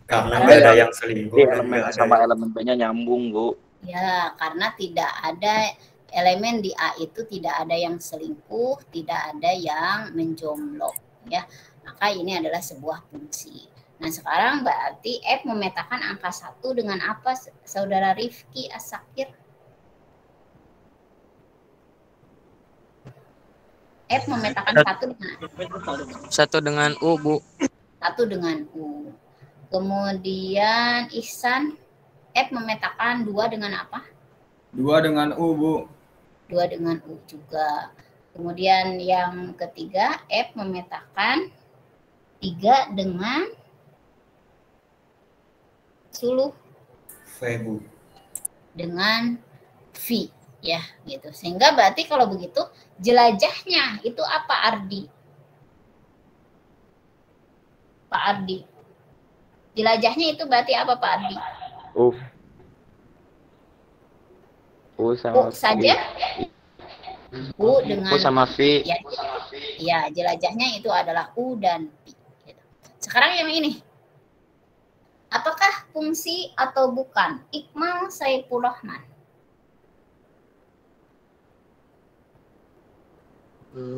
Karena nggak ada yang selingkuh Di dan elemen nggak A ada sama yang... elemen B-nya nyambung, Bu. Ya, karena tidak ada elemen di A itu tidak ada yang selingkuh, tidak ada yang menjomblo, ya. Maka ini adalah sebuah fungsi. Nah, sekarang berarti F memetakan angka 1 dengan apa, Saudara Rifki Asakir? F memetakan 1 dengan 1 dengan U, Bu. 1 dengan U. Kemudian Ihsan, F memetakan 2 dengan apa? 2 dengan U, Bu. 2 dengan U juga. Kemudian yang ketiga, F memetakan 3 dengan suluh V, Bu. dengan V, ya gitu. Sehingga berarti kalau begitu jelajahnya itu apa, Ardi? Pak Ardi. Jelajahnya itu berarti apa, Pak Ardi? U sama U saja? U dengan U sama V. Ya, jelajahnya itu adalah U dan V. Sekarang yang ini. Apakah fungsi atau bukan? Iqmal Saiful Rahman.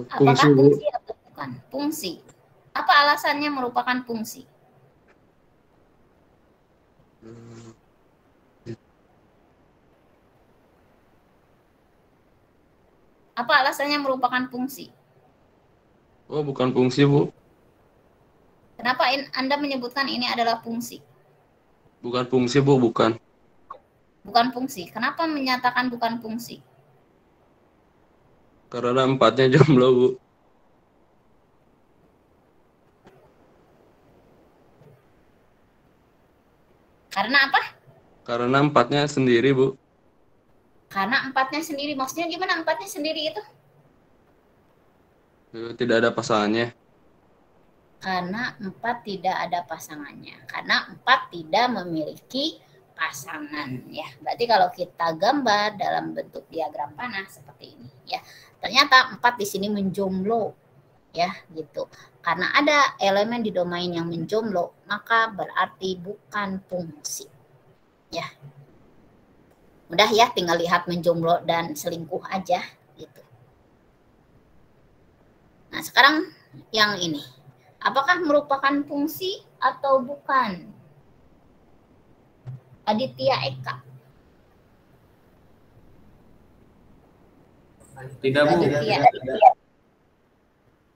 Apakah fungsi atau bukan? Fungsi. Apa alasannya merupakan fungsi? Apa alasannya merupakan fungsi? Oh, bukan fungsi, Bu. Kenapa Anda menyebutkan ini adalah fungsi? Bukan fungsi, Bu, bukan. Bukan fungsi. Kenapa menyatakan bukan fungsi? Karena 4-nya jomblo, Bu. Karena apa? Karena 4-nya sendiri, Bu. Karena 4-nya sendiri. Maksudnya gimana 4-nya sendiri itu? Tidak ada pasangannya. Karena 4 tidak ada pasangannya. Karena 4 tidak memiliki pasangan, ya. Berarti kalau kita gambar dalam bentuk diagram panah seperti ini, ya. Ternyata 4 di sini menjomblo, ya, gitu. Karena ada elemen di domain yang menjomblo, maka berarti bukan fungsi. Ya. Mudah ya, tinggal lihat menjomblo dan selingkuh aja, gitu. Nah, sekarang yang ini. Apakah merupakan fungsi atau bukan? Aditya Eka. Tidak, Bu. Aditya.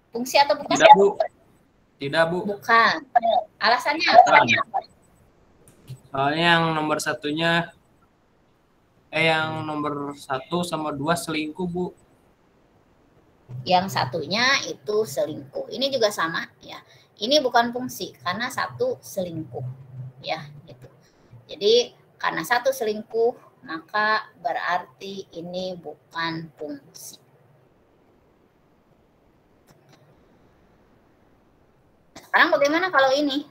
Fungsi atau bukan? Tidak, Bu. Tidak, Bu. Bukan. Alasannya apa? Soalnya yang nomor satunya yang nomor 1 sama 2 selingkuh, Bu. Yang satunya itu selingkuh. Ini juga sama, ya. Ini bukan fungsi karena 1 selingkuh, ya, gitu. Jadi karena 1 selingkuh, maka berarti ini bukan fungsi. Sekarang bagaimana kalau ini?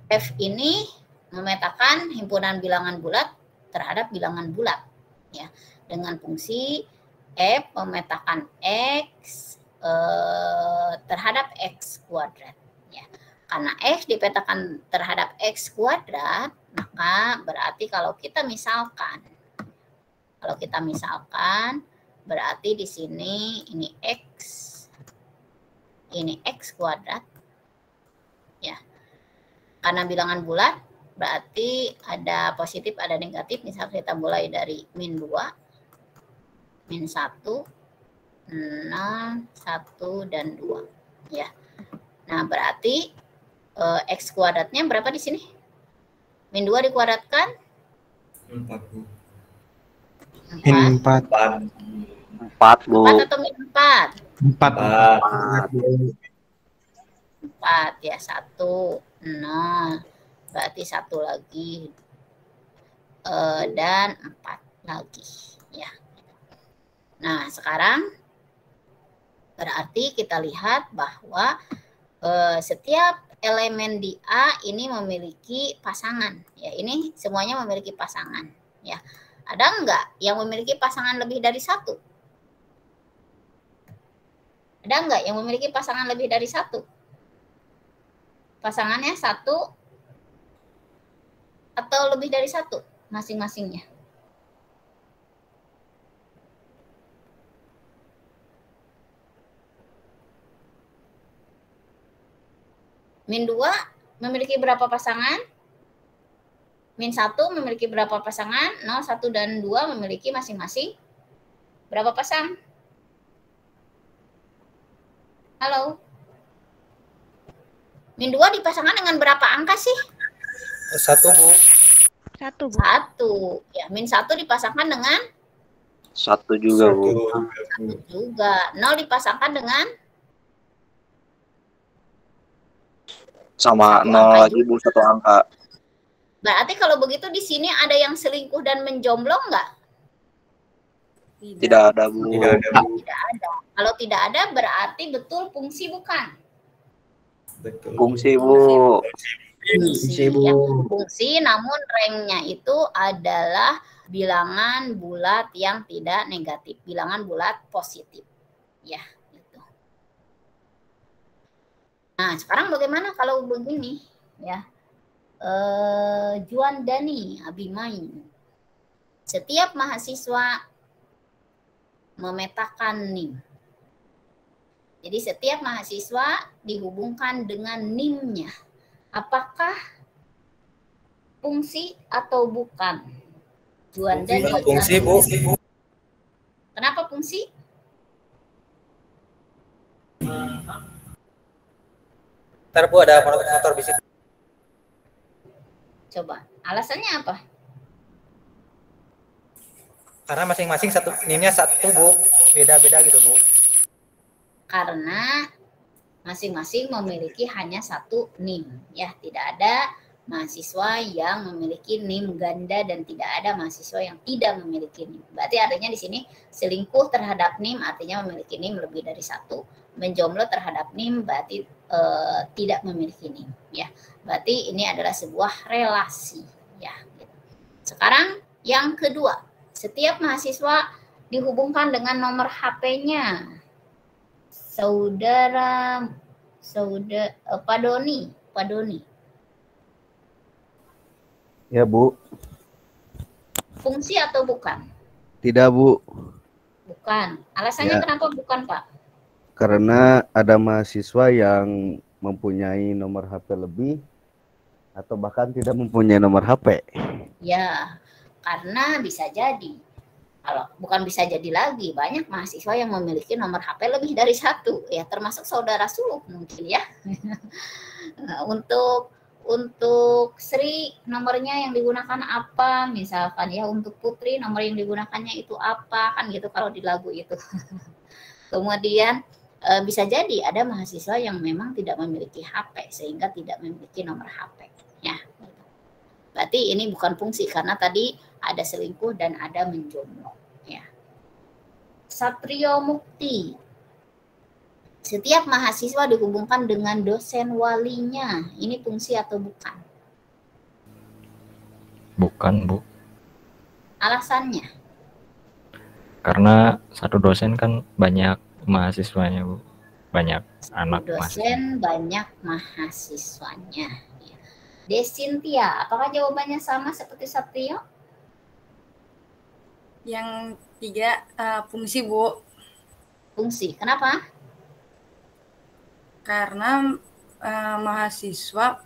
F ini memetakan himpunan bilangan bulat terhadap bilangan bulat, ya, dengan fungsi F memetakan X terhadap X kuadrat, ya. Karena X dipetakan terhadap X kuadrat, maka berarti kalau kita misalkan berarti di sini ini X kuadrat, ya. Karena bilangan bulat berarti ada positif ada negatif. Misal kita mulai dari -2, -1, 0, 1, dan 2, ya. Nah, berarti X kuadratnya berapa di sini? -2 dikuadratkan 4, Bu. 4, 4, Bu. 4 atau -4? 4, ya. 1, 0, berarti 1 lagi, dan 4 lagi, ya. Nah, sekarang berarti kita lihat bahwa setiap elemen di A ini memiliki pasangan, ya. Ini semuanya memiliki pasangan, ya. Ada enggak yang memiliki pasangan lebih dari 1? Ada enggak yang memiliki pasangan lebih dari 1? Pasangannya satu atau lebih dari satu masing-masingnya. Min 2 memiliki berapa pasangan? Min 1 memiliki berapa pasangan? 0, 1, dan 2 memiliki masing-masing berapa pasang? Halo? Min 2 dipasangkan dengan berapa angka sih? 1, Bu. 1, Bu. 1. Ya, min 1 dipasangkan dengan 1 juga, Bu. 1 juga. 0 dipasangkan dengan Sama 0 lagi, Bu, 1 angka. Berarti kalau begitu di sini ada yang selingkuh dan menjomblo nggak? Tidak ada, Bu. Tidak ada, Bu. Tidak ada. Kalau tidak ada berarti betul fungsi bukan? Betul. Fungsi, Bu. Fungsi, ya. Fungsi namun ranknya itu adalah bilangan bulat yang tidak negatif, bilangan bulat positif. Ya, gitu. Nah, sekarang bagaimana kalau begini? Ya. Juan Dani Abimain. Setiap mahasiswa memetakan NIM. Jadi setiap mahasiswa dihubungkan dengan NIM-nya. Apakah fungsi atau bukan? Juan Dani. Fungsi, Bu. Kenapa fungsi? Ntar, Bu, ada motor bisik. Coba, alasannya apa? Karena masing-masing satu NIM-nya satu, Bu. Beda-beda gitu, Bu. Karena masing-masing memiliki hanya satu NIM. Ya, tidak ada mahasiswa yang memiliki NIM ganda dan tidak ada mahasiswa yang tidak memiliki NIM. Berarti artinya di sini selingkuh terhadap NIM artinya memiliki NIM lebih dari satu. Menjomblo terhadap NIM berarti tidak memiliki NIM. Ya, berarti ini adalah sebuah relasi. Ya. Sekarang yang kedua, setiap mahasiswa dihubungkan dengan nomor HP-nya. Pak Doni. Ya, Bu. Fungsi atau bukan? Tidak, Bu. Bukan. Alasannya Ya. kenapa bukan, Pak? Karena ada mahasiswa yang mempunyai nomor HP lebih atau bahkan tidak mempunyai nomor HP. Ya, karena bisa jadi. Kalau bukan bisa jadi lagi, banyak mahasiswa yang memiliki nomor HP lebih dari satu, ya termasuk saudara suluk mungkin ya. Untuk Sri nomornya yang digunakan apa, misalkan ya untuk Putri nomor yang digunakannya itu apa, kan gitu kalau di lagu itu. Kemudian bisa jadi ada mahasiswa yang memang tidak memiliki HP sehingga tidak memiliki nomor HP. Ya, berarti ini bukan fungsi karena tadi ada selingkuh dan ada menjomblo. Ya. Satrio Mukti. Setiap mahasiswa dihubungkan dengan dosen walinya. Ini fungsi atau bukan? Bukan, Bu. Alasannya? Karena satu dosen kan banyak mahasiswanya, Bu. Banyak anak dosen banyak mahasiswanya. Ya. Desintia, apakah jawabannya sama seperti Satrio? Yang 3 fungsi, Bu. Fungsi, kenapa? Karena mahasiswa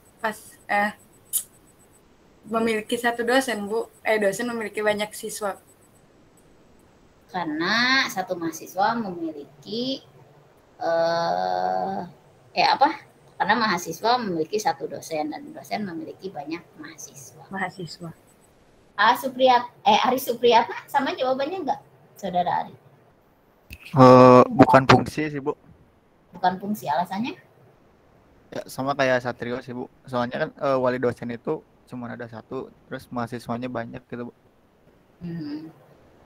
memiliki satu dosen, Bu. Dosen memiliki banyak siswa. Karena satu mahasiswa memiliki karena mahasiswa memiliki satu dosen dan dosen memiliki banyak mahasiswa. Ari Supriyatna sama jawabannya enggak, Saudara Ari? Bukan fungsi sih, Bu. Bukan fungsi, alasannya? Ya, sama kayak Satrio sih, Bu. Soalnya kan wali dosen itu cuma ada satu, terus mahasiswanya banyak gitu, Bu.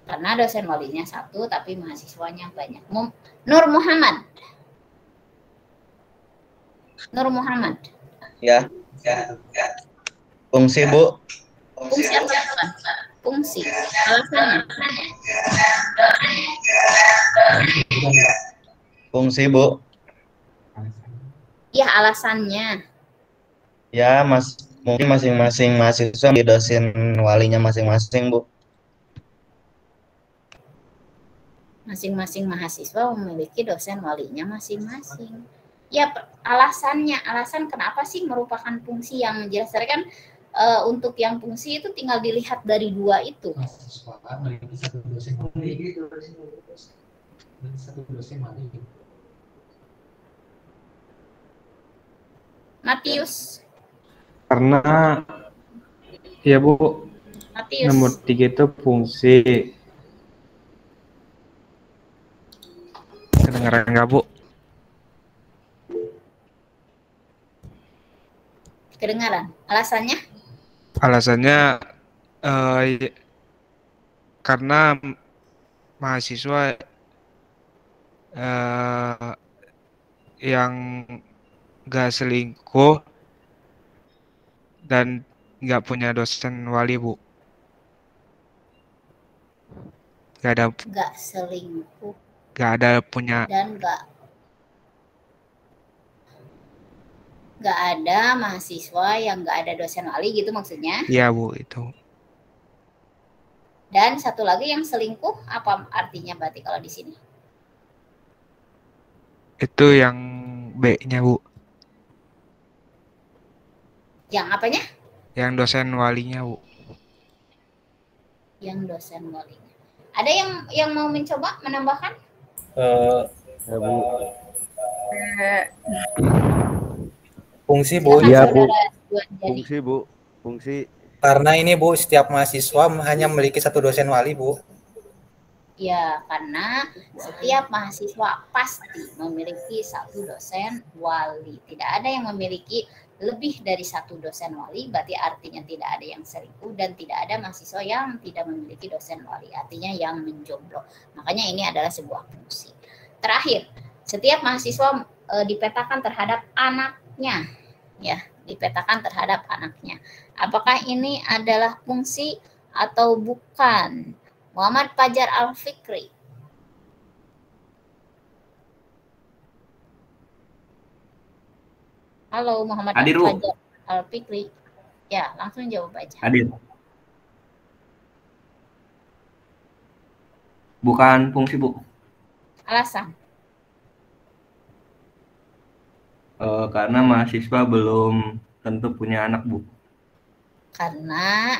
Karena dosen walinya satu, tapi mahasiswanya banyak. Nur Muhammad. Ya. Fungsi, Bu. Fungsi apa bukan? Fungsi. Alasannya? Fungsi, Bu. Ya, alasannya. Ya, mungkin masing-masing mahasiswa di dosen walinya masing-masing, Bu. Masing-masing mahasiswa memiliki dosen walinya masing-masing. Ya, alasan kenapa sih merupakan fungsi yang jelas kan untuk yang fungsi itu tinggal dilihat dari dua itu. Matius. Karena ya Bu, Matius. nomor 3 itu fungsi. Kedengaran nggak Bu? Kedengaran. Alasannya? Alasannya karena mahasiswa yang nggak selingkuh dan nggak punya dosen wali, Bu. Nggak selingkuh. Nggak ada punya. Dan nggak ada mahasiswa yang nggak ada dosen wali gitu maksudnya? Iya Bu, itu. Dan satu lagi yang selingkuh, apa artinya berarti kalau di sini? Itu yang B-nya Bu. Yang apanya? Yang dosen walinya Bu. Yang dosen walinya. Ada yang mau mencoba menambahkan? Ya Bu. Fungsi Bu. Iya Bu. Fungsi Bu. Fungsi. Karena ini Bu, setiap mahasiswa hanya memiliki satu dosen wali Bu. Ya, karena setiap mahasiswa pasti memiliki satu dosen wali. Tidak ada yang memiliki lebih dari satu dosen wali, berarti artinya tidak ada yang selingkuh dan tidak ada mahasiswa yang tidak memiliki dosen wali, artinya yang menjomblo. Makanya ini adalah sebuah fungsi. Terakhir, setiap mahasiswa dipetakan terhadap anaknya, ya, dipetakan terhadap anaknya. Apakah ini adalah fungsi atau bukan? Muhammad Fajar Al-Fikri. Halo Muhammad Fajar Al-Fikri. Ya, langsung jawab aja. Hadir. Bukan fungsi, Bu. Alasan? Karena mahasiswa belum tentu punya anak, Bu. Karena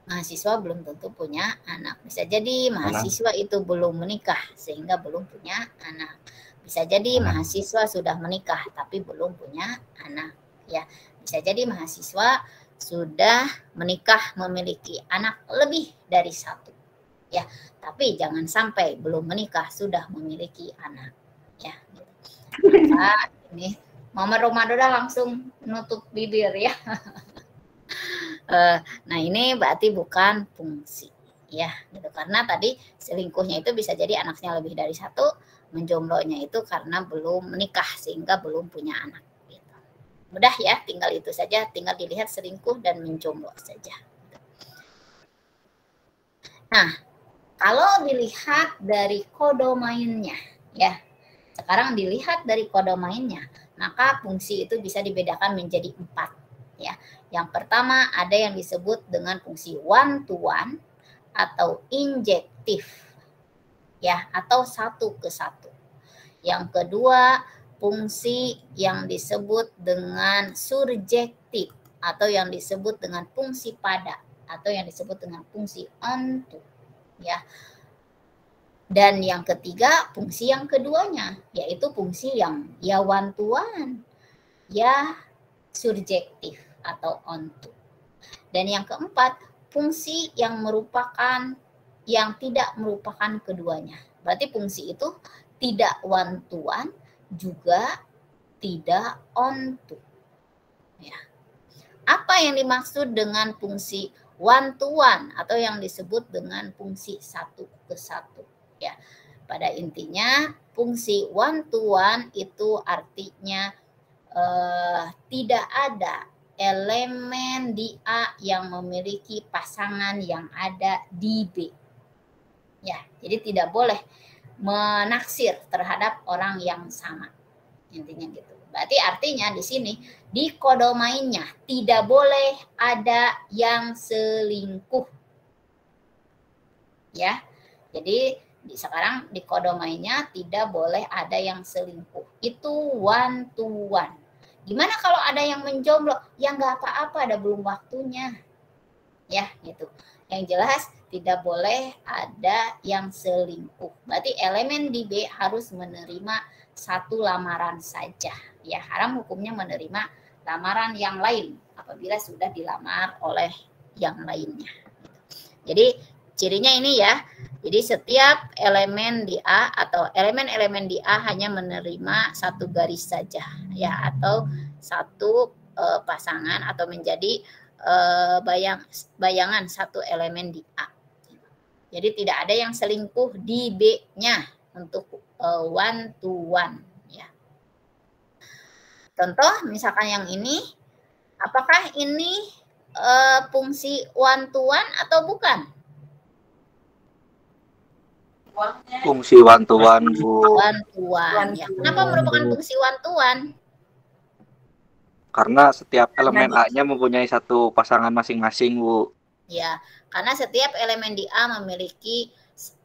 mahasiswa belum tentu punya anak. Bisa jadi mahasiswa itu belum menikah sehingga belum punya anak. Bisa jadi mahasiswa sudah menikah tapi belum punya anak, ya. Bisa jadi mahasiswa sudah menikah memiliki anak lebih dari satu, ya. Tapi jangan sampai belum menikah sudah memiliki anak, ya. Maka ini Mama Romadoda langsung nutup bibir ya. Nah ini berarti bukan fungsi, ya. Gitu. Karena tadi selingkuhnya itu bisa jadi anaknya lebih dari satu. Menjomblonya itu karena belum menikah sehingga belum punya anak. Gitu. Mudah ya, tinggal itu saja, tinggal dilihat selingkuh dan menjomblo saja. Nah, kalau dilihat dari kodomainnya, ya, sekarang dilihat dari kodomainnya, maka fungsi itu bisa dibedakan menjadi 4. Ya, yang pertama ada yang disebut dengan fungsi one to one atau injektif. Ya, atau 1 ke 1. Yang kedua, fungsi yang disebut dengan surjektif atau yang disebut dengan fungsi pada atau yang disebut dengan fungsi onto, ya. Dan yang ketiga, fungsi yang keduanya yaitu fungsi yang ya one to one, ya surjektif atau onto. Dan yang keempat, fungsi yang tidak merupakan keduanya. Berarti fungsi itu tidak one to one juga tidak onto. Ya. Apa yang dimaksud dengan fungsi one to one atau yang disebut dengan fungsi 1 ke 1? Ya. Pada intinya fungsi one to one itu artinya tidak ada elemen di A yang memiliki pasangan yang ada di B. Ya, jadi tidak boleh menaksir terhadap orang yang sama. Intinya gitu. Berarti artinya di sini di kodomainnya tidak boleh ada yang selingkuh. Ya. Jadi sekarang di kodomainnya tidak boleh ada yang selingkuh. Itu one to one. Gimana kalau ada yang menjomblo? Ya nggak apa-apa, ada belum waktunya. Ya, gitu. Yang jelas tidak boleh ada yang selingkuh. Berarti elemen di B harus menerima satu lamaran saja. Ya, haram hukumnya menerima lamaran yang lain apabila sudah dilamar oleh yang lainnya. Jadi cirinya ini ya. Jadi setiap elemen di A atau elemen-elemen di A hanya menerima satu garis saja ya, atau satu pasangan atau menjadi bayangan satu elemen di A. Jadi tidak ada yang selingkuh di B-nya untuk one to one ya. Contoh misalkan yang ini, apakah ini fungsi one to one atau bukan? Fungsi one to one, Bu. One to one ya. Kenapa merupakan fungsi one to one? Karena setiap elemen A-nya mempunyai satu pasangan masing-masing, Bu. Ya, karena setiap elemen di A memiliki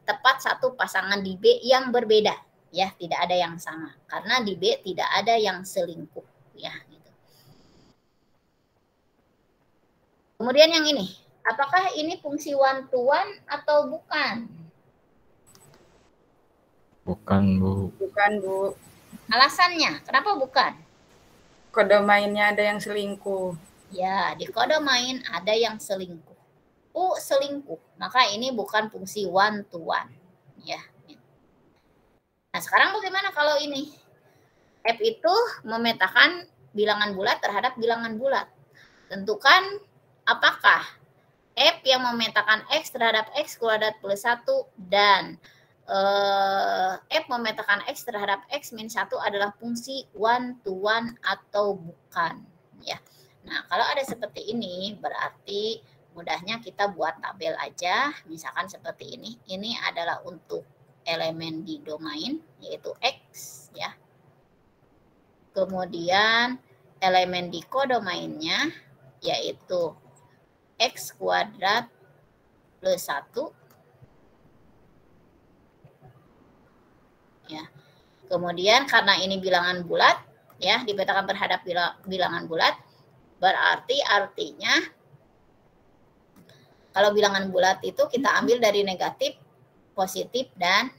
tepat satu pasangan di B yang berbeda, ya, tidak ada yang sama. Karena di B tidak ada yang selingkuh, ya. Gitu. Kemudian yang ini, apakah ini fungsi one to one atau bukan? Bukan, Bu. Bukan, Bu. Alasannya, kenapa bukan? Kodomainnya ada yang selingkuh. Ya, di kodomain ada yang selingkuh. Selingkuh, maka ini bukan fungsi one to one, ya. Nah, sekarang bagaimana kalau ini? F itu memetakan bilangan bulat terhadap bilangan bulat. Tentukan apakah F yang memetakan X terhadap X kuadrat plus 1 dan F memetakan X terhadap X min 1 adalah fungsi one to one atau bukan, ya. Nah, kalau ada seperti ini berarti mudahnya kita buat tabel aja, misalkan seperti ini. Ini adalah untuk elemen di domain yaitu X, ya. Kemudian elemen di kodomainnya yaitu X kuadrat plus 1, ya. Kemudian karena ini bilangan bulat, ya, dipetakan terhadap bilangan bulat, berarti artinya kalau bilangan bulat itu kita ambil dari negatif, positif, dan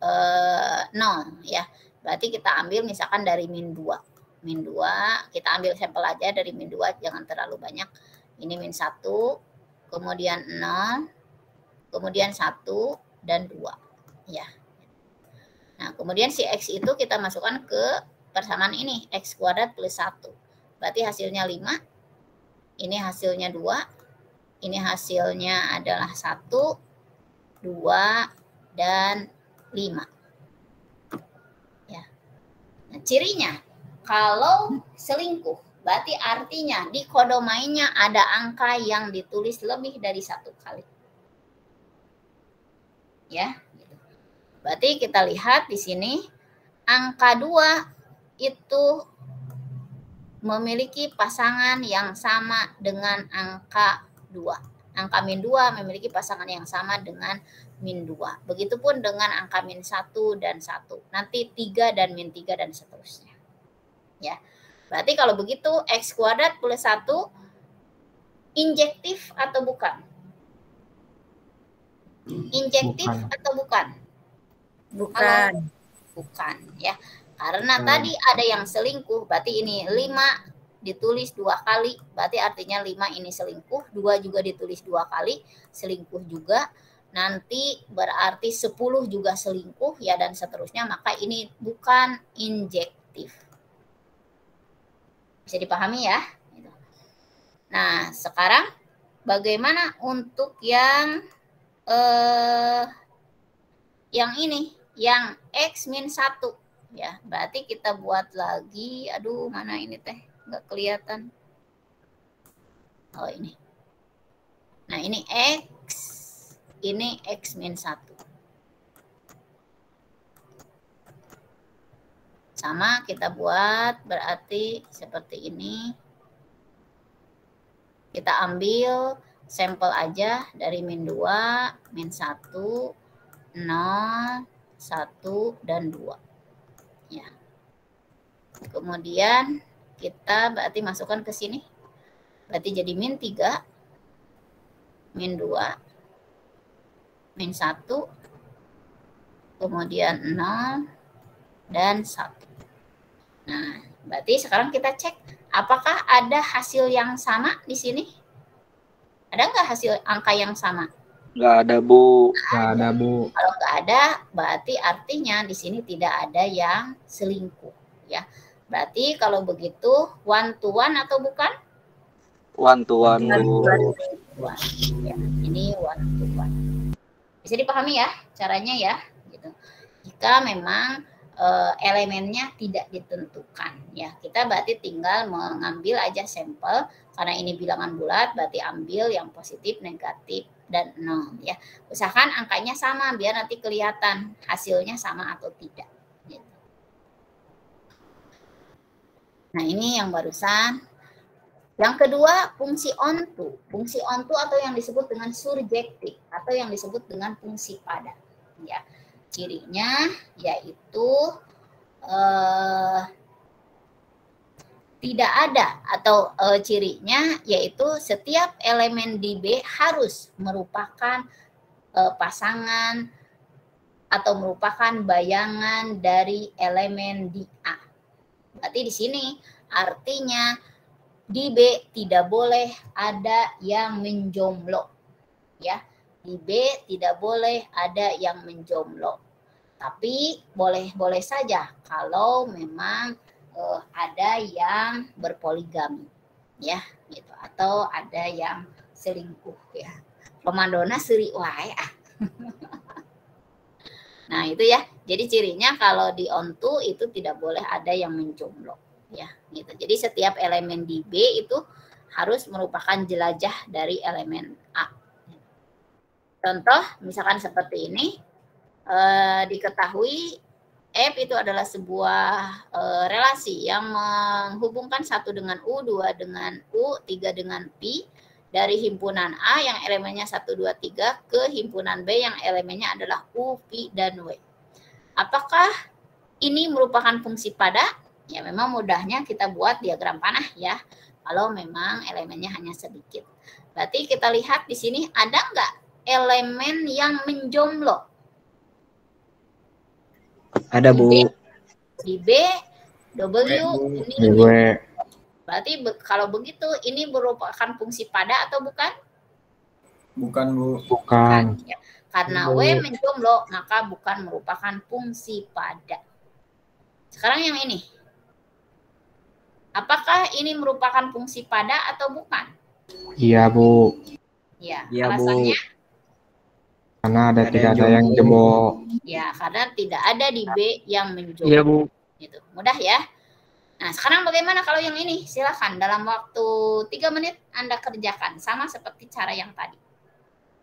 0, ya. Berarti kita ambil misalkan dari min 2. Min 2, kita ambil sampel aja dari min 2, jangan terlalu banyak. Ini min 1, kemudian 0, kemudian 1, dan 2, ya. Nah, kemudian si X itu kita masukkan ke persamaan ini, X kuadrat plus 1. Berarti hasilnya 5, ini hasilnya 2, ini hasilnya adalah 1, 2, dan 5. Ya. Nah, cirinya, kalau selingkuh, berarti artinya di kodomainnya ada angka yang ditulis lebih dari 1 kali. Ya. Berarti kita lihat di sini, angka 2 itu memiliki pasangan yang sama dengan angka 2. Angka min 2 memiliki pasangan yang sama dengan min 2. Begitupun dengan angka min 1 dan 1. Nanti 3 dan min 3 dan seterusnya. Ya. Berarti kalau begitu X kuadrat plus 1 injektif atau bukan? Injektif atau bukan? Bukan. Bukan, ya. Karena tadi ada yang selingkuh, berarti ini 5 ditulis 2 kali, berarti artinya 5 ini selingkuh, 2 juga ditulis 2 kali, selingkuh juga, nanti berarti 10 juga selingkuh, ya, dan seterusnya, maka ini bukan injektif. Bisa dipahami ya? Nah, sekarang bagaimana untuk yang ini, yang X min 1, ya, berarti kita buat lagi, aduh, mana ini teh? Nggak kelihatan. Oh, ini. Nah, ini X min 1. Sama kita buat berarti seperti ini. Kita ambil sampel aja dari min 2, min 1, 0, 1, dan 2. Ya. Kemudian kita berarti masukkan ke sini. Berarti jadi min 3, min 2, min 1, kemudian 0, dan 1. Nah, berarti sekarang kita cek apakah ada hasil yang sama di sini? Ada nggak hasil angka yang sama? Nggak ada, Bu. Nggak ada, Bu. Kalau nggak ada, berarti artinya di sini tidak ada yang selingkuh, ya. Berarti kalau begitu one to one atau bukan? One to one, Bu. Ya, ini one to one. Bisa dipahami ya caranya ya, gitu. Jika memang elemennya tidak ditentukan, ya kita berarti tinggal mengambil aja sampel. Karena ini bilangan bulat, berarti ambil yang positif, negatif, dan 0 ya. Usahakan angkanya sama biar nanti kelihatan hasilnya sama atau tidak. Gitu. Nah ini yang barusan. Yang kedua, fungsi onto. Fungsi onto atau yang disebut dengan surjektif atau yang disebut dengan fungsi pada. Ya, cirinya yaitu tidak ada atau cirinya yaitu setiap elemen di B harus merupakan pasangan atau merupakan bayangan dari elemen di A. Berarti di sini artinya di B tidak boleh ada yang menjomblo. Ya, di B tidak boleh ada yang menjomblo. Tapi boleh-boleh saja kalau memang ada yang berpoligami, ya, gitu, atau ada yang selingkuh, ya. Komandona seri wae ah. Nah itu ya. Jadi cirinya kalau di onto itu tidak boleh ada yang menjomblo, ya, gitu. Jadi setiap elemen di B itu harus merupakan jelajah dari elemen A. Contoh misalkan seperti ini. Diketahui F itu adalah sebuah relasi yang menghubungkan 1 dengan U, 2 dengan U, 3 dengan P dari himpunan A yang elemennya 1, 2, 3 ke himpunan B yang elemennya adalah U, P, dan W. Apakah ini merupakan fungsi pada? Ya memang mudahnya kita buat diagram panah ya, kalau memang elemennya hanya sedikit. Berarti kita lihat di sini ada nggak elemen yang menjomblo? Ada, Bu. Di B, W, ini W. Berarti kalau begitu ini merupakan fungsi pada atau bukan? Bukan, Bu. Bukan. Ya. Karena W menjomblo, maka bukan merupakan fungsi pada. Sekarang yang ini. Apakah ini merupakan fungsi pada atau bukan? Iya, Bu. Ya, Iya, alasannya? Bu. Karena tidak ada yang jebol. Ya, karena tidak ada di B yang menjomblo. Iya, Bu. Gitu. Mudah ya. Nah, sekarang bagaimana kalau yang ini? Silakan dalam waktu 3 menit Anda kerjakan. Sama seperti cara yang tadi.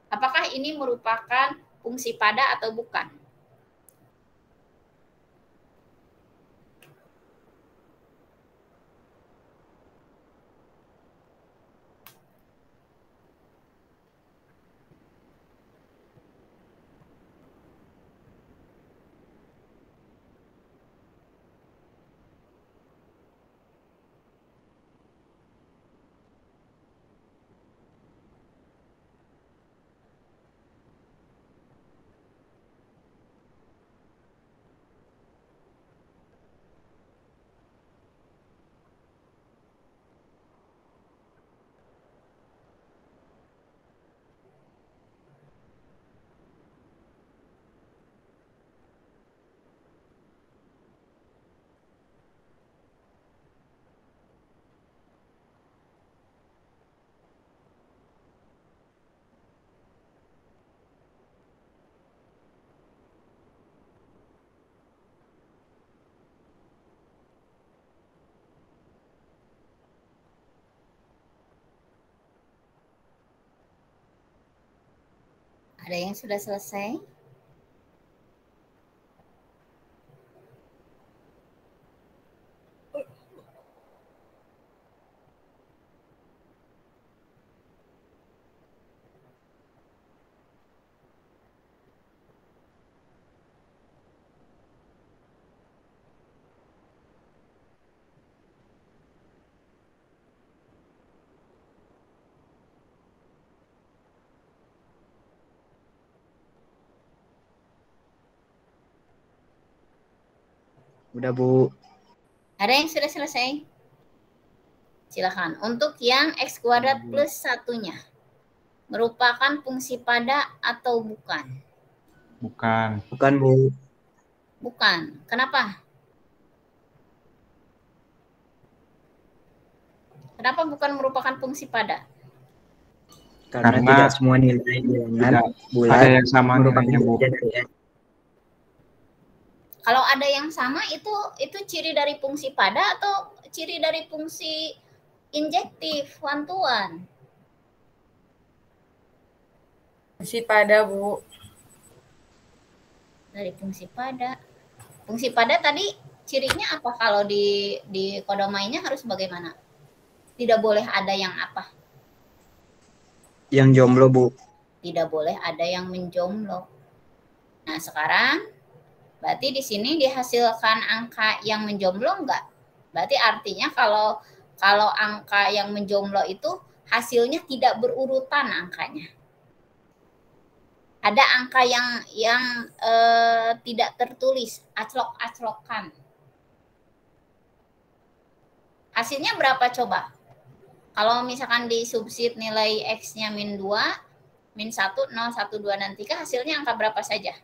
Apakah ini merupakan fungsi pada atau bukan? Ada yang sudah selesai? Udah, Bu. Ada yang sudah selesai? Silakan. Untuk yang X kuadrat plus satunya, merupakan fungsi pada atau bukan? Bukan. Bukan, Bu. Bukan. Kenapa? Kenapa bukan merupakan fungsi pada? Karena Karena tidak semua nilai bilangan tidak bulat ada yang sama merupakan nilainya, Bu. bagian dari X. Kalau ada yang sama itu ciri dari fungsi pada atau ciri dari fungsi injektif one to one? Fungsi pada, Bu. Dari fungsi pada. Fungsi pada tadi cirinya apa kalau di kodomainya harus bagaimana? Tidak boleh ada yang apa? Yang jomblo, Bu. Tidak boleh ada yang menjomblo. Nah, sekarang berarti di sini dihasilkan angka yang menjomblo enggak? Berarti artinya kalau angka yang menjomblo itu hasilnya tidak berurutan angkanya. Ada angka yang tidak tertulis, aclok-aclokan. Hasilnya berapa coba? Kalau misalkan di subsid nilai X-nya min 2, min 1, 0, 1, 2, dan 3, hasilnya angka berapa saja?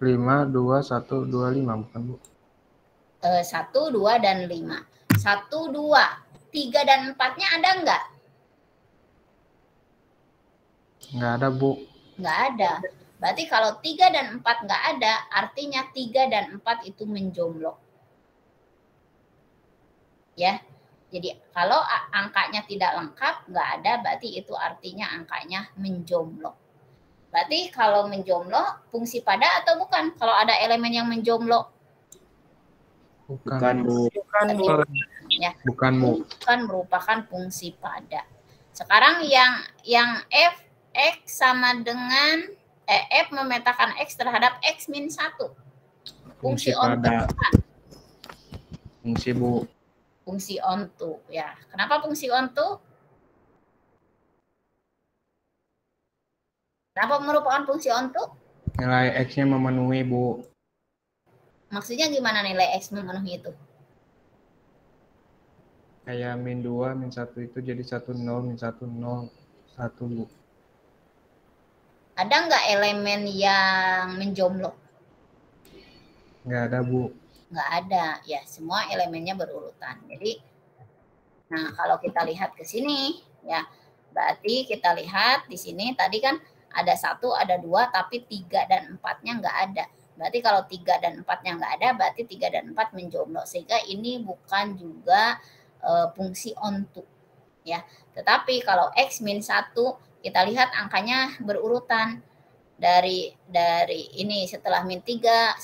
5, 2, 1, 2, 5 bukan, Bu? 1, 2, dan 5. 1, 2, 3, dan 4-nya ada enggak? Nggak ada, Bu. Nggak ada. Berarti kalau 3 dan 4 nggak ada, artinya 3 dan 4 itu menjomblo. Ya, jadi kalau angkanya tidak lengkap, nggak ada, berarti itu artinya angkanya menjomblo. Berarti kalau menjomblo, fungsi pada atau bukan? Kalau ada elemen yang menjomblo? Bukan, Bu. Bukan, Bu. Ya, Bukan, Bu. bukan merupakan fungsi pada. Sekarang yang X sama dengan F memetakan X terhadap X min 1. Fungsi onto. Fungsi, Bu. Fungsi onto, ya. Kenapa fungsi onto? Kenapa merupakan fungsi onto? Nilai X-nya memenuhi, Bu. Maksudnya gimana nilai X memenuhi itu? Kayak min 2, min 1 itu jadi 1, 0, min 1, 0, 1, Bu. Ada nggak elemen yang menjomblo? Nggak ada, Bu. Nggak ada, ya semua elemennya berurutan. Jadi, nah kalau kita lihat ke sini, ya berarti kita lihat di sini tadi kan ada 1, ada 2, tapi 3 dan 4-nya nggak ada. Berarti kalau 3 dan 4-nya nggak ada, berarti 3 dan 4 menjomblo. Sehingga ini bukan juga fungsi onto. Ya. Tetapi kalau X min 1, kita lihat angkanya berurutan. Dari ini setelah min 3,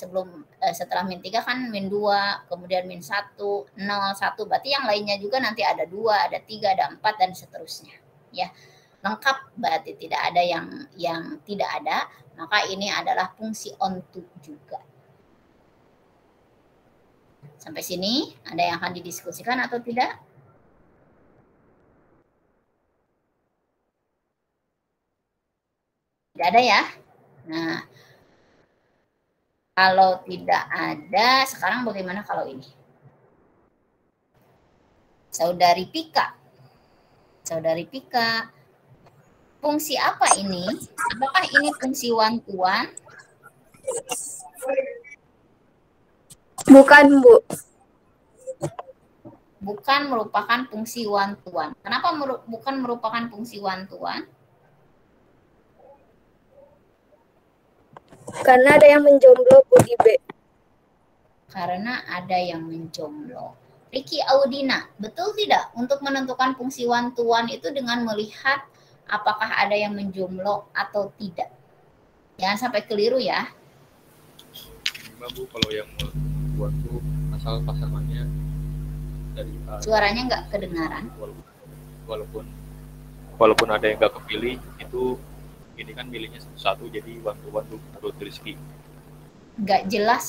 setelah min 3 kan min 2, kemudian min 1, 0, 1. Berarti yang lainnya juga nanti ada 2, ada 3, ada 4, dan seterusnya. Ya. Lengkap, berarti tidak ada yang tidak ada, maka ini adalah fungsi onto juga. Sampai sini ada yang akan didiskusikan atau tidak? Tidak ada ya? Nah, kalau tidak ada, sekarang bagaimana kalau ini? Saudari Pika. Saudari Pika, fungsi apa ini? Apakah ini fungsi one to one? Bukan, Bu. Bukan merupakan fungsi one to one. Kenapa bukan merupakan fungsi one to one? Karena ada yang menjomblo, Bu, di B. Karena ada yang menjomblo. Riki Audina, betul tidak? Untuk menentukan fungsi one to one itu dengan melihat apakah ada yang menjomblo atau tidak. Jangan sampai keliru ya. Gimana, Bu, kalau yang buat tuh asal pasangannya dari A. Suaranya nggak kedengaran. Walaupun ada yang nggak kepilih, itu ini kan milihnya satu-satu, jadi one to one menurut Rizky. Nggak jelas.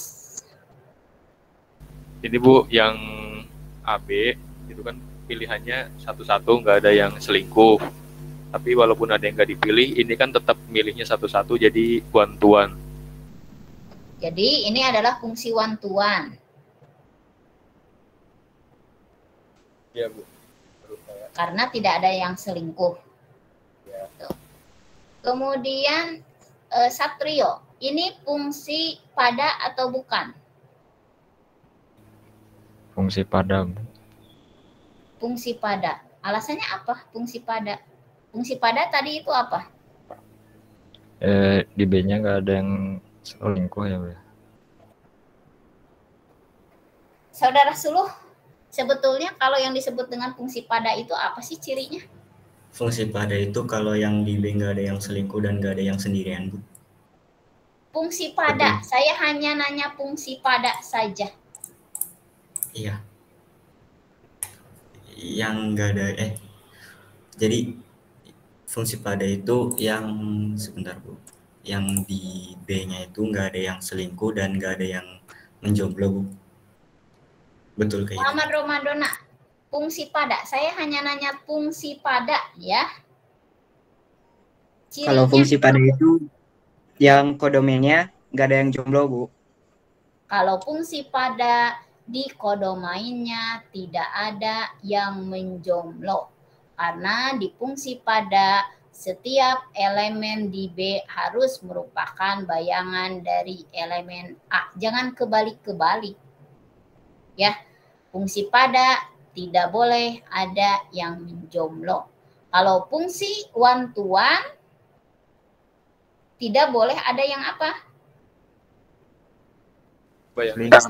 Jadi Bu, yang AB itu kan pilihannya satu-satu, nggak ada yang selingkuh. Tapi walaupun ada yang nggak dipilih, ini kan tetap milihnya satu-satu, jadi one to one. Jadi ini adalah fungsi one to one. Iya, Bu. Karena tidak ada yang selingkuh. Ya. Tuh. Kemudian Satrio, ini fungsi pada atau bukan? Fungsi pada, Bu. Fungsi pada. Alasannya apa fungsi pada? Fungsi pada tadi itu apa? Di B-nya nggak ada yang selingkuh ya, Bu. Saudara Suluh, sebetulnya kalau yang disebut dengan fungsi pada itu apa sih cirinya? Fungsi pada itu kalau yang di B nggak ada yang selingkuh dan nggak ada yang sendirian, Bu. Fungsi pada, saya hanya nanya fungsi pada saja. Iya. Yang nggak ada, jadi fungsi pada itu yang, sebentar Bu, yang di B-nya itu nggak ada yang selingkuh dan nggak ada yang menjomblo, Bu. Betul kayak gitu. Muhammad Romadona, fungsi pada, saya hanya nanya fungsi pada ya. Kalau fungsi pada itu yang kodomennya nggak ada yang jomblo, Bu. Kalau fungsi pada di kodomainnya tidak ada yang menjomblo. Karena di fungsi pada setiap elemen di B harus merupakan bayangan dari elemen A. Jangan kebalik-kebalik. Ya, fungsi pada tidak boleh ada yang menjomblo. Kalau fungsi one to one tidak boleh ada yang apa? Tidak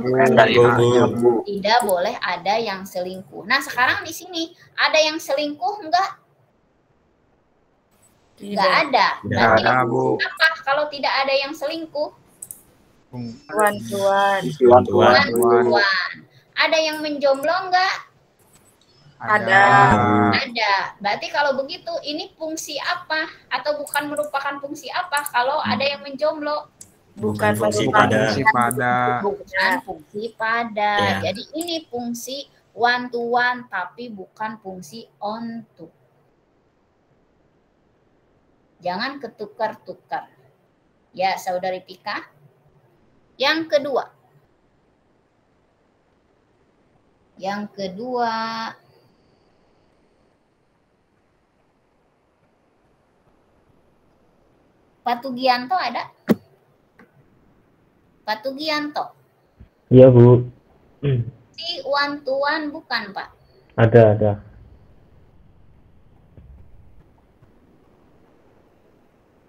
boleh ada yang selingkuh. Nah, sekarang di sini ada yang selingkuh enggak? Enggak ada. Berarti apa kalau tidak ada yang selingkuh? One to one. One to one. Ada yang menjomblo enggak? Ada. Ada. Berarti kalau begitu ini fungsi apa? Atau bukan merupakan fungsi apa kalau ada yang menjomblo? Bukan fungsi pada. Bukan fungsi pada. Ya. Jadi ini fungsi one to one tapi bukan fungsi on to. Jangan ketukar-tukar. Ya, Saudari Pika. Yang kedua. Pak Tugianto ada? Pak Tugianto. Iya, Bu. Si one to one bukan, Pak? Ada.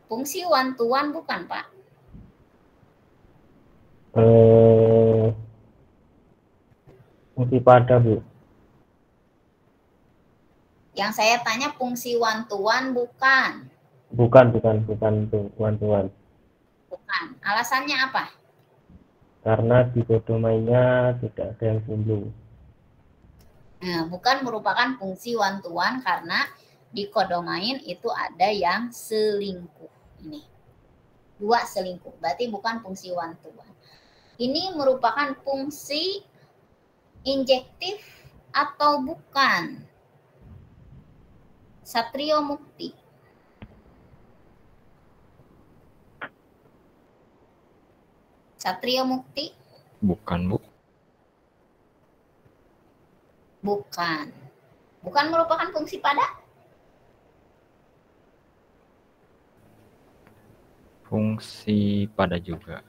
Fungsi one to one bukan, Pak? Fungsi pada, Bu. Yang saya tanya fungsi one to one bukan? Bukan tuh, one-to-one. Bukan. Alasannya apa? Karena di kodomainnya tidak ada yang jomblo. Nah, bukan merupakan fungsi one to one karena di kodomain itu ada yang selingkuh. Ini. 2 selingkuh. Berarti bukan fungsi one to one. Ini merupakan fungsi injektif atau bukan? Satrio Mukti. Satrio Mukti? Bukan, Bu. Bukan. Bukan merupakan fungsi pada? Fungsi pada juga.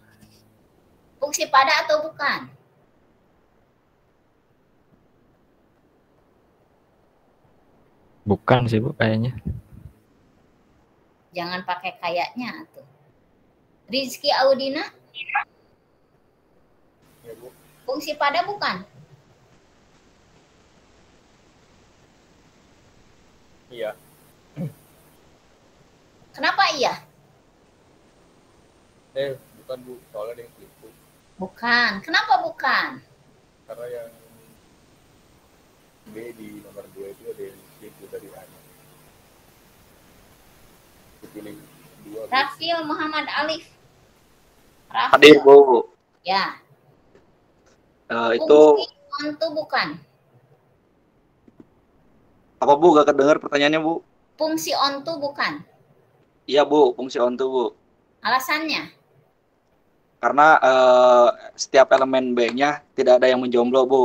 Fungsi pada atau bukan? Bukan sih, Bu, kayaknya. Jangan pakai kayaknya tuh. Rizky Audina? Fungsi pada bukan? Iya. Kenapa iya? Bukan, Bu. Soalnya ada yang selingkuh. Bukan. Kenapa bukan? Karena yang B di nomor 2 itu ada yang selingkuh dari A. Dipilih 2. Rafil Muhammad Alif. Hadir, Bu. Ya. Itu Fungsi onto bukan? apa, Bu? Gak kedengar pertanyaannya, Bu? Fungsi onto bukan? Iya, Bu. Fungsi onto, Bu. Alasannya? Karena setiap elemen B-nya tidak ada yang menjomblo, Bu.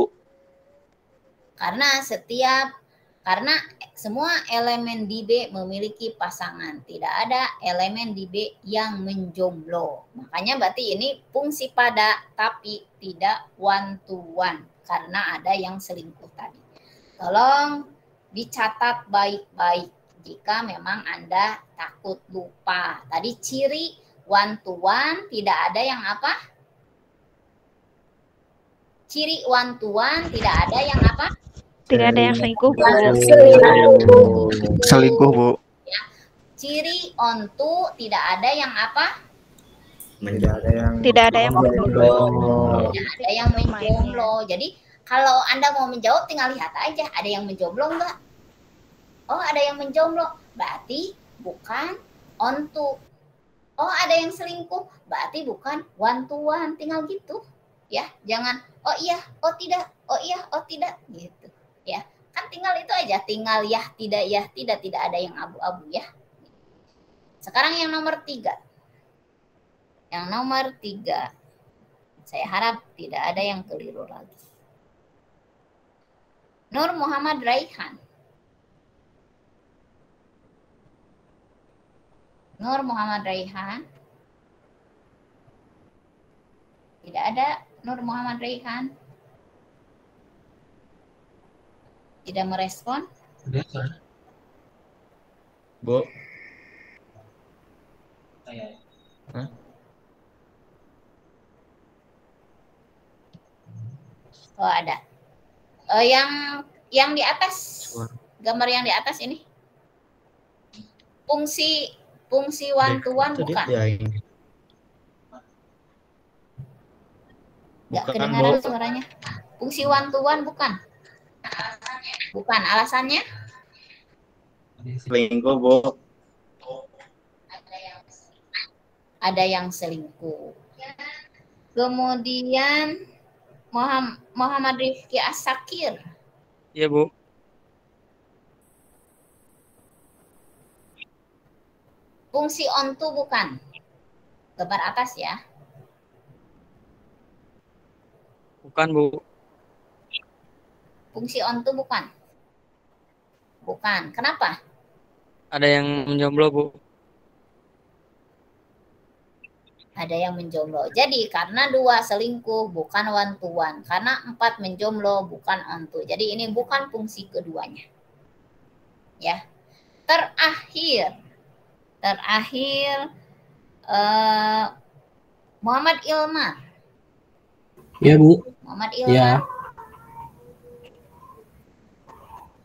Karena semua elemen di B memiliki pasangan. Tidak ada elemen di B yang menjomblo. Makanya berarti ini fungsi pada tapi tidak one to one. Karena ada yang selingkuh tadi. Tolong dicatat baik-baik jika memang Anda takut lupa. Tadi ciri one to one tidak ada yang apa? Ciri one to one tidak ada yang apa? Tidak ada yang selingkuh, Bu. Selingkuh, Bu. Ya. Ciri onto tidak ada yang apa? Tidak ada yang menjomblo. Tidak ada yang menjomblo. Jadi kalau Anda mau menjawab tinggal lihat aja ada yang menjomblo enggak? Oh, ada yang menjomblo. Berarti bukan onto. Oh, ada yang selingkuh. Berarti bukan one to one. Tinggal gitu. Ya, jangan oh iya, oh tidak, oh iya, oh tidak gitu. Ya, kan tinggal itu aja, tinggal ya tidak ada yang abu-abu ya. Sekarang yang nomor 3. Yang nomor 3, saya harap tidak ada yang keliru lagi. Nur Muhammad Raihan. Nur Muhammad Raihan. Tidak ada Nur Muhammad Raihan. Tidak merespon. Bu. Oh, ada. Yang di atas, gambar yang di atas ini. Fungsi one to one bukan? Nggak kedengaran suaranya. Fungsi one to one bukan? Bukan. Alasannya? Selingkuh, Bu. Ada yang selingkuh. Kemudian Muhammad Rifki As-Sakir. Iya, Bu. Fungsi onto bukan? Gambar atas ya. Bukan, Bu. Fungsi onto bukan? Bukan. Kenapa? Ada yang menjomblo, Bu. Ada yang menjomblo. Jadi karena 2 selingkuh bukan one to one. Karena 4 menjomblo bukan onto. Jadi ini bukan fungsi keduanya. Ya. Terakhir Muhammad Ilmar. Ya, Bu. Muhammad Ilmar. Ya.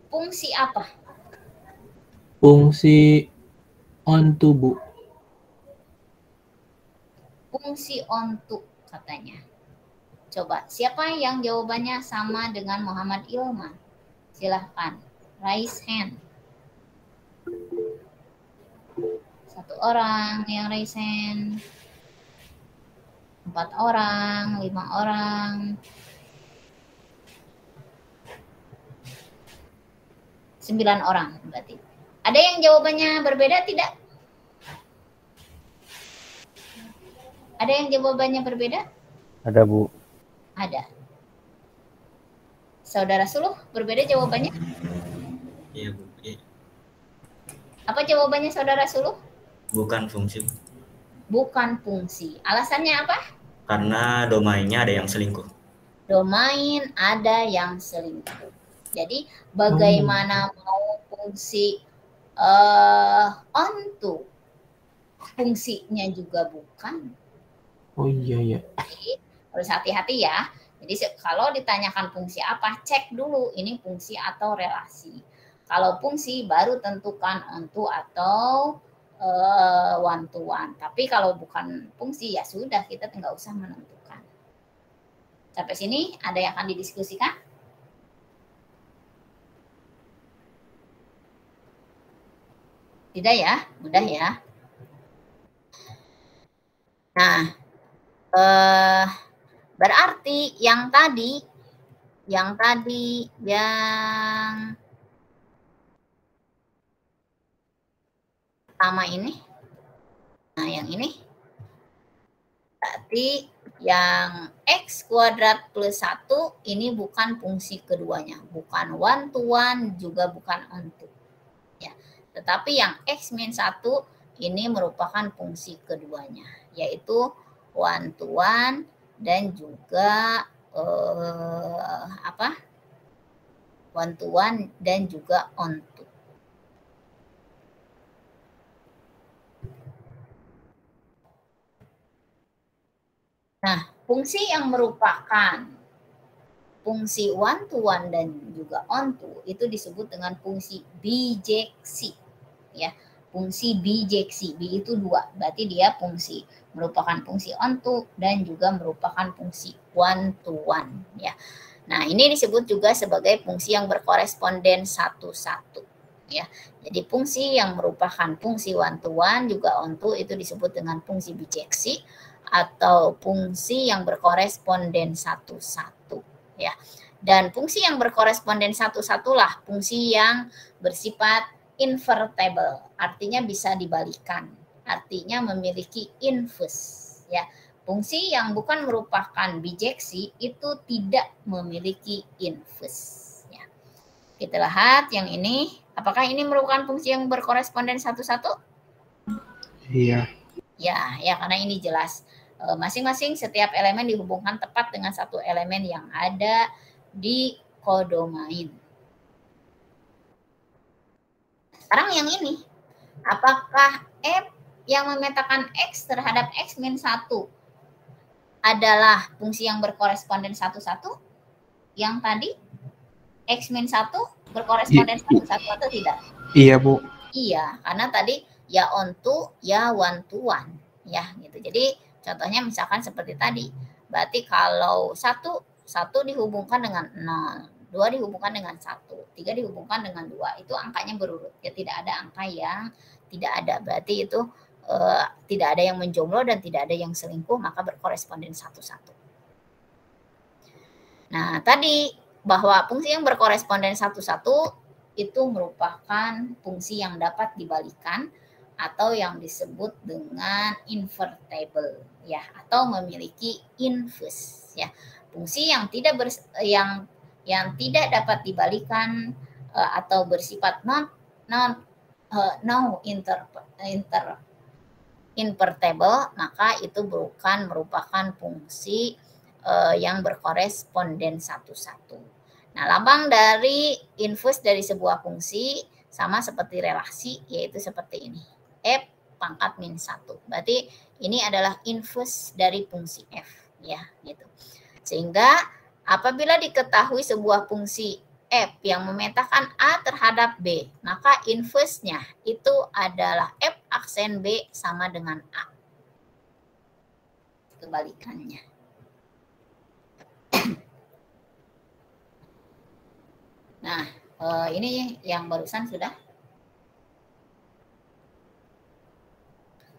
Fungsi apa? Fungsi onto, Bu. Fungsi onto katanya. Coba, siapa yang jawabannya sama dengan Muhammad Ilmar? Silahkan, raise hand. 1 orang yang raise hand. 4 orang, 5 orang. Sembilan orang berarti. Ada yang jawabannya berbeda tidak? Ada yang jawabannya berbeda? Ada, Bu. Ada. Saudara Suluh berbeda jawabannya? Iya, Bu. Iya. Apa jawabannya Saudara Suluh? Bukan fungsi. Bukan fungsi. Alasannya apa? Karena domainnya ada yang selingkuh. Domain ada yang selingkuh. Jadi bagaimana mau fungsi onto? Fungsinya juga bukan. Oh iya ya. Jadi, harus hati-hati ya. Jadi kalau ditanyakan fungsi apa, cek dulu ini fungsi atau relasi. Kalau fungsi baru tentukan onto atau one to one. Tapi kalau bukan fungsi ya sudah, kita nggak usah menentukan. Sampai sini ada yang akan didiskusikan? Tidak ya, mudah ya. Nah, berarti yang pertama ini, nah yang ini Berarti yang X kuadrat plus 1 ini bukan fungsi keduanya. Bukan one to one, juga bukan on to. Ya. Tetapi yang X min 1 ini merupakan fungsi keduanya. Yaitu one to one dan juga one to one dan juga on to. Nah, fungsi yang merupakan fungsi one to one dan juga on to itu disebut dengan fungsi bijeksi. Ya, fungsi bijeksi. Bi itu 2, berarti dia fungsi merupakan fungsi on to dan juga merupakan fungsi one to one. Ya. Nah, ini disebut juga sebagai fungsi yang berkoresponden satu-satu. Ya, jadi fungsi yang merupakan fungsi one to one juga on to itu disebut dengan fungsi bijeksi atau fungsi yang berkoresponden satu-satu. Ya, dan fungsi yang berkoresponden satu-satulah fungsi yang bersifat invertible, artinya bisa dibalikan, artinya memiliki inverse. Ya, fungsi yang bukan merupakan bijeksi itu tidak memiliki inverse. Ya. Kita lihat yang ini, apakah ini merupakan fungsi yang berkoresponden satu-satu? Iya. Ya, karena ini jelas. Masing-masing setiap elemen dihubungkan tepat dengan satu elemen yang ada di kodomain. Sekarang yang ini, apakah F yang memetakan X terhadap X min 1 adalah fungsi yang berkoresponden satu-satu? Yang tadi X min 1 berkoresponden satu-satu atau tidak? Iya, Bu. Iya, karena tadi ya on to, ya one to one. Ya, gitu. Jadi contohnya misalkan seperti tadi. Berarti kalau 1 dihubungkan dengan 0, 2 dihubungkan dengan 1, 3 dihubungkan dengan 2, itu angkanya berurut. Ya, tidak ada angka yang tidak ada. Berarti itu tidak ada yang menjomblo dan tidak ada yang selingkuh, maka berkoresponden satu-satu. Nah, tadi bahwa fungsi yang berkoresponden satu-satu itu merupakan fungsi yang dapat dibalikan atau yang disebut dengan invertible, ya, atau memiliki inverse, ya. Fungsi yang tidak yang tidak dapat dibalikan atau bersifat invertible, maka itu bukan merupakan fungsi yang berkoresponden satu-satu. Nah, lambang dari inverse dari sebuah fungsi sama seperti relasi, yaitu seperti ini. F pangkat min 1. Berarti ini adalah inverse dari fungsi F, ya, gitu. Sehingga apabila diketahui sebuah fungsi F yang memetakan A terhadap B, maka inverse-nya itu adalah F aksen B sama dengan A. Kebalikannya. Nah, ini yang barusan sudah.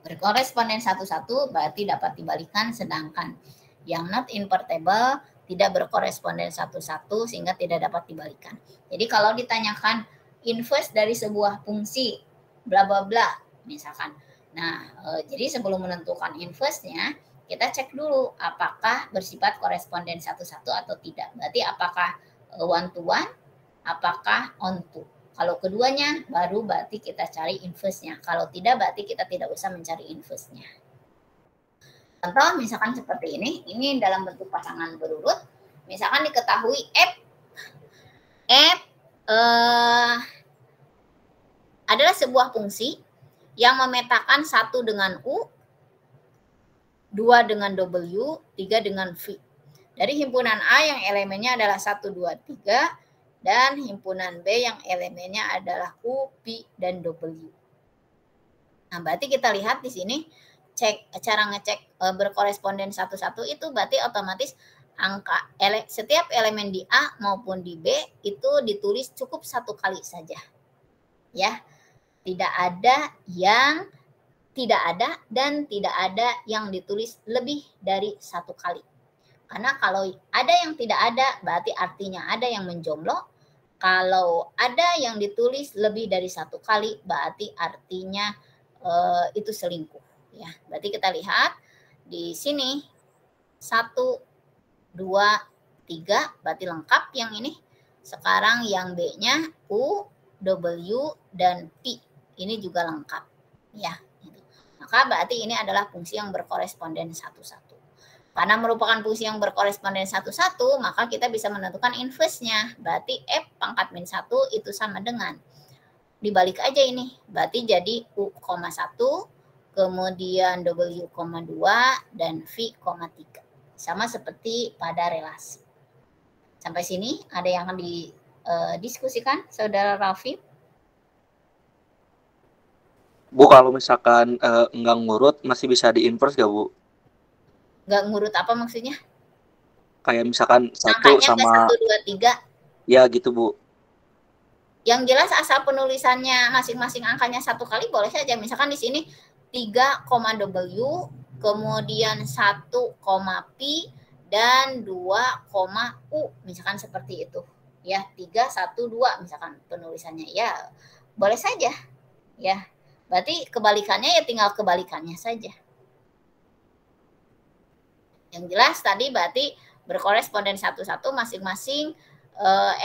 Berkoresponden satu-satu berarti dapat dibalikan, sedangkan yang not invertible tidak berkoresponden satu-satu sehingga tidak dapat dibalikan. Jadi kalau ditanyakan inverse dari sebuah fungsi bla bla bla misalkan. Nah, jadi sebelum menentukan inverse-nya kita cek dulu apakah bersifat koresponden satu-satu atau tidak. Berarti apakah one to one, apakah on to. Kalau keduanya baru berarti kita cari inverse-nya. Kalau tidak berarti kita tidak usah mencari inverse-nya. Contoh misalkan seperti ini dalam bentuk pasangan berurut. Misalkan diketahui F adalah sebuah fungsi yang memetakan 1 dengan U, 2 dengan W, 3 dengan V. Dari himpunan A yang elemennya adalah 1, 2, 3, dan himpunan B yang elemennya adalah U, P, dan W. Nah, berarti kita lihat di sini cara ngecek berkoresponden satu-satu itu berarti otomatis angka setiap elemen di A maupun di B itu ditulis cukup 1 kali saja. Ya. Tidak ada yang tidak ada dan tidak ada yang ditulis lebih dari 1 kali. Karena kalau ada yang tidak ada berarti artinya ada yang menjomblo. Kalau ada yang ditulis lebih dari 1 kali berarti artinya itu selingkuh. Ya, berarti kita lihat di sini 1, 2, 3 berarti lengkap yang ini. Sekarang yang B-nya U, W, dan P. Ini juga lengkap. Ya, gitu. Maka berarti ini adalah fungsi yang berkoresponden satu-satu. Karena merupakan fungsi yang berkoresponden satu-satu, maka kita bisa menentukan inverse-nya. Berarti F pangkat min 1 itu sama dengan, dibalik aja ini. Berarti jadi U, 1, kemudian W, 2, dan V, 3. Sama seperti pada relasi. Sampai sini ada yang akan didiskusikan, Saudara Raffi? Bu, kalau misalkan enggak ngurut, masih bisa di-inverse gak, Bu? Nggak ngurut apa maksudnya? Kayak misalkan 1 Angkanya sama... 1, 2, 3. Ya gitu, Bu. Yang jelas asal penulisannya masing-masing angkanya 1 kali boleh saja. Misalkan di sini 3, W, kemudian 1, P, dan 2, U. Misalkan seperti itu. Ya, 3, 1, 2 misalkan penulisannya. Ya, boleh saja. Ya, berarti kebalikannya ya tinggal kebalikannya saja. Yang jelas tadi berarti berkoresponden satu-satu, masing-masing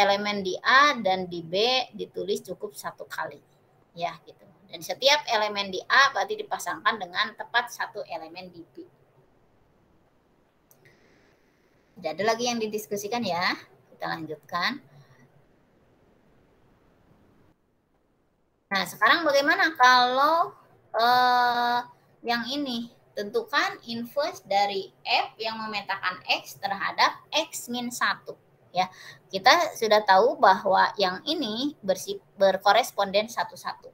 elemen di A dan di B ditulis cukup 1 kali. Ya, gitu. Dan setiap elemen di A berarti dipasangkan dengan tepat 1 elemen di B. Tidak ada lagi yang didiskusikan ya. Kita lanjutkan. Nah, sekarang bagaimana kalau yang ini? Tentukan inverse dari F yang memetakan X terhadap X min 1. Ya, kita sudah tahu bahwa yang ini berkoresponden satu-satu.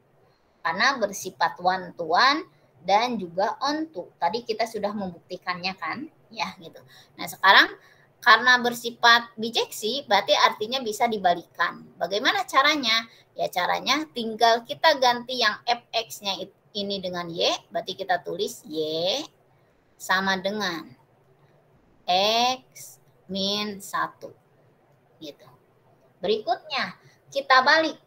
Karena bersifat one to one dan juga on to. Tadi kita sudah membuktikannya kan? Ya, gitu. Nah, sekarang karena bersifat bijeksi berarti artinya bisa dibalikan. Bagaimana caranya? Ya, caranya tinggal kita ganti yang fx-nya ini dengan Y, berarti kita tulis Y sama dengan X min 1. Gitu. Berikutnya, kita balik.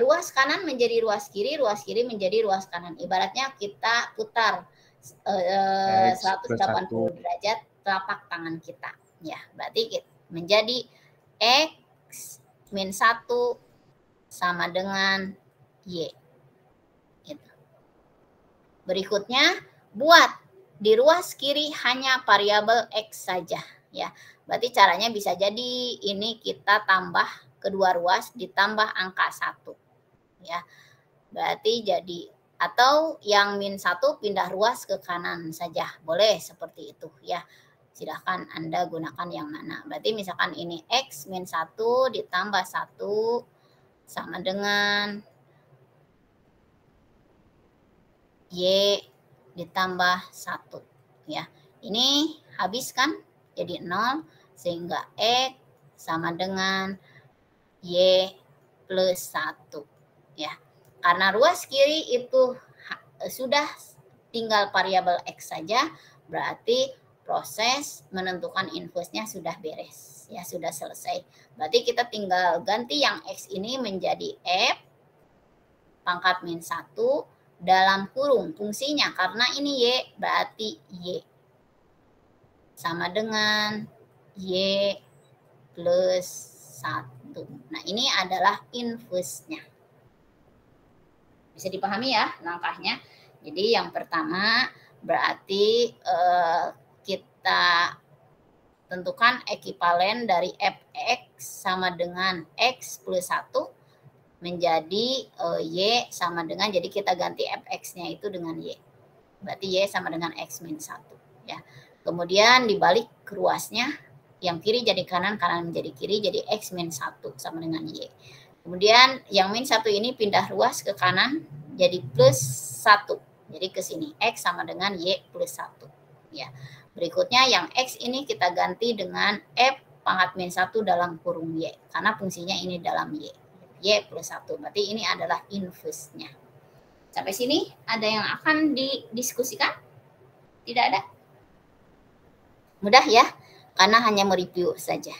Ruas kanan menjadi ruas kiri menjadi ruas kanan. Ibaratnya kita putar 180 derajat telapak tangan kita. Ya, berarti menjadi X min 1 sama dengan Y. Berikutnya, buat di ruas kiri hanya variabel X saja. Ya, berarti caranya bisa jadi ini kita tambah kedua ruas ditambah angka 1. Ya, berarti jadi, atau yang min 1 pindah ruas ke kanan saja. Boleh seperti itu ya. Silahkan Anda gunakan yang mana. Berarti misalkan ini X min 1 ditambah 1 sama dengan Y ditambah 1. Ya, ini habiskan jadi 0 sehingga X sama dengan Y plus 1. Ya, karena ruas kiri itu sudah tinggal variabel X saja, berarti proses menentukan inverse-nya sudah beres. Ya, sudah selesai. Berarti kita tinggal ganti yang X ini menjadi F pangkat min 1 dalam kurung fungsinya, karena ini Y berarti Y sama dengan Y plus 1. Nah, ini adalah inverse-nya. Bisa dipahami ya langkahnya. Jadi yang pertama berarti kita tentukan ekivalen dari fx sama dengan x plus 1 menjadi y sama dengan, jadi kita ganti fx-nya itu dengan y. Berarti y sama dengan x min 1. Ya. Kemudian dibalik ke ruasnya, yang kiri jadi kanan, kanan menjadi kiri, jadi x min 1 sama dengan y. Kemudian yang min 1 ini pindah ruas ke kanan, jadi plus 1. Jadi ke sini, x sama dengan y plus 1. Ya. Berikutnya yang x ini kita ganti dengan f pangkat min 1 dalam kurung y. Karena fungsinya ini dalam y. Y plus 1. Berarti ini adalah inverse-nya. Sampai sini ada yang akan didiskusikan? Tidak ada? Mudah ya, karena hanya mereview saja.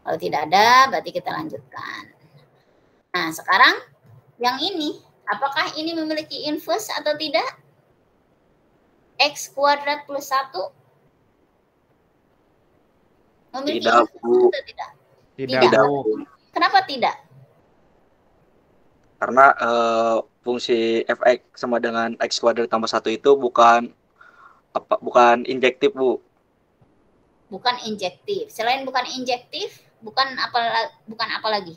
Kalau tidak ada, berarti kita lanjutkan. Nah, sekarang yang ini, apakah ini memiliki inverse atau tidak? X kuadrat plus 1 memiliki Tidak, infus Bu. atau tidak? Tidak, Bu. Kenapa tidak? Karena fungsi fx sama dengan x kuadrat tambah 1 itu bukan injektif, Bu. Bukan injektif. Selain bukan injektif, bukan apa lagi?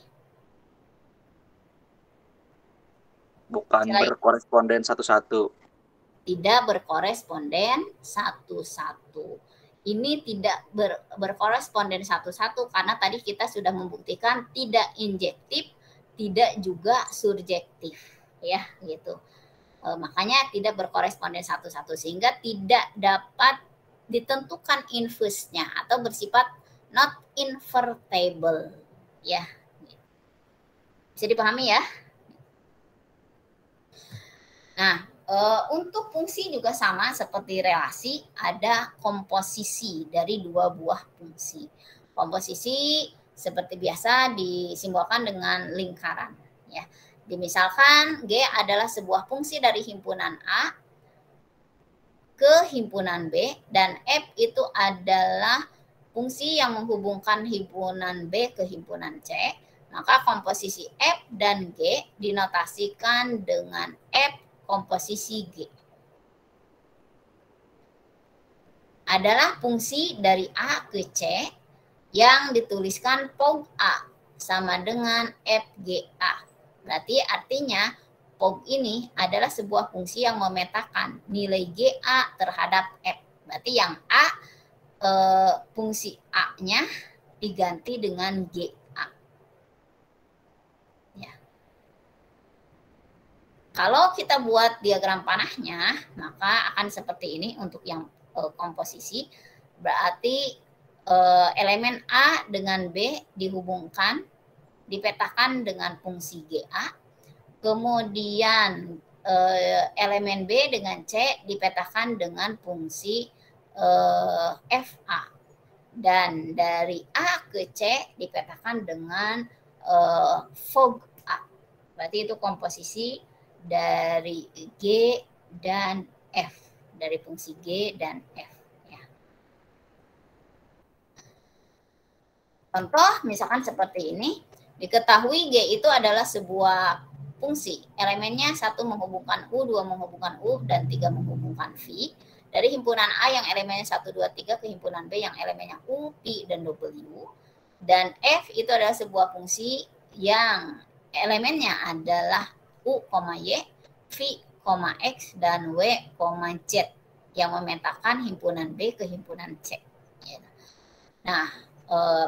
Bukan berkoresponden satu-satu. Tidak berkoresponden satu-satu. Ini tidak berkoresponden satu-satu karena tadi kita sudah membuktikan tidak injektif, tidak juga surjektif, ya gitu. Makanya tidak berkoresponden satu-satu sehingga tidak dapat ditentukan infusnya atau bersifat not invertible, ya. Bisa dipahami ya? Nah, untuk fungsi juga sama seperti relasi, ada komposisi dari dua buah fungsi. Komposisi seperti biasa disimbolkan dengan lingkaran. Ya. Misalkan G adalah sebuah fungsi dari himpunan A ke himpunan B, dan F itu adalah fungsi yang menghubungkan himpunan B ke himpunan C, maka komposisi F dan G dinotasikan dengan F komposisi G. Adalah fungsi dari A ke C yang dituliskan POG A sama dengan FGA. Berarti artinya POG ini adalah sebuah fungsi yang memetakan nilai GA terhadap F. Berarti yang A, fungsi A-nya diganti dengan GA. Kalau kita buat diagram panahnya, maka akan seperti ini untuk yang komposisi. Berarti elemen A dengan B dihubungkan, dipetakan dengan fungsi GA. Kemudian elemen B dengan C dipetakan dengan fungsi FA. Dan dari A ke C dipetakan dengan FOG A. Berarti itu komposisi dari G dan F, dari fungsi G dan F. Ya. Contoh misalkan seperti ini, diketahui G itu adalah sebuah fungsi, elemennya 1 menghubungkan U, 2 menghubungkan U, dan 3 menghubungkan V. Dari himpunan A yang elemennya 1, 2, 3 ke himpunan B yang elemennya U, P, dan W. Dan F itu adalah sebuah fungsi yang elemennya adalah U, Y, V, X, dan W, Z yang memetakan himpunan B ke himpunan C. Nah,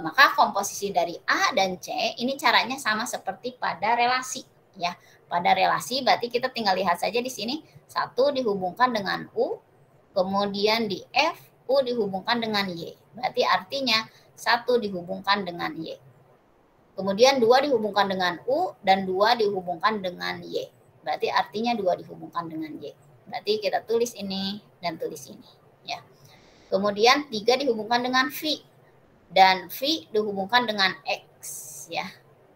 maka komposisi dari A dan C ini caranya sama seperti pada relasi. Ya, pada relasi berarti kita tinggal lihat saja di sini 1 dihubungkan dengan U, kemudian di F U dihubungkan dengan Y. Berarti artinya 1 dihubungkan dengan Y. Kemudian 2 dihubungkan dengan U dan 2 dihubungkan dengan Y. Berarti artinya 2 dihubungkan dengan Y. Berarti kita tulis ini dan tulis ini. Ya. Kemudian 3 dihubungkan dengan V. Dan V dihubungkan dengan X. Ya.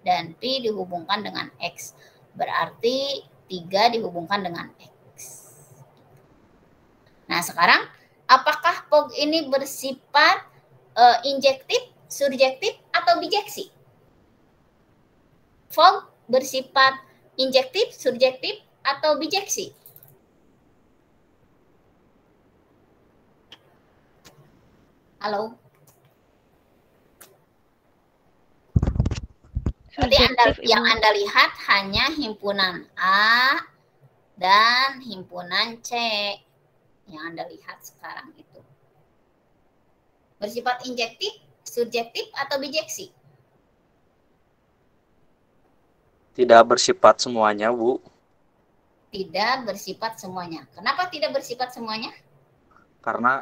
Dan P dihubungkan dengan X. Berarti 3 dihubungkan dengan X. Nah sekarang apakah POG ini bersifat injektif, surjektif, atau bijeksi? POG bersifat injektif, surjektif, atau bijeksi? Halo? Berarti yang Anda lihat hanya himpunan A dan himpunan C yang Anda lihat sekarang itu. Bersifat injektif, surjektif, atau bijeksi? Tidak bersifat semuanya, Bu. Tidak bersifat semuanya. Kenapa tidak bersifat semuanya? Karena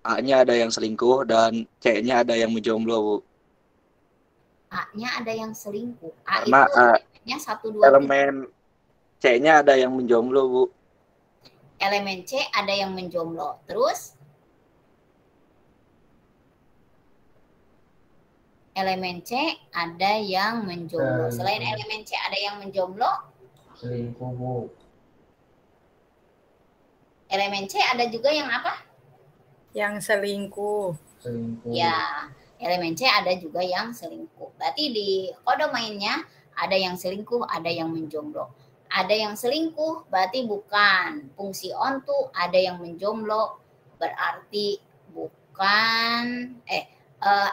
A-nya ada yang selingkuh dan C-nya ada yang menjomblo, Bu. A-nya ada yang selingkuh. A Karena itu elemennya 1, 2, 3. elemen C-nya ada yang menjomblo, Bu. Elemen C ada yang menjomblo. Terus? Elemen C ada yang menjomblo. Selain elemen C ada yang menjomblo? Selingkuh, Bu. Elemen C ada juga yang apa? Yang selingkuh. Ya, elemen C ada juga yang selingkuh. Berarti di kodomainnya ada yang selingkuh, ada yang menjomblo. Ada yang selingkuh berarti bukan fungsi onto, ada yang menjomblo berarti bukan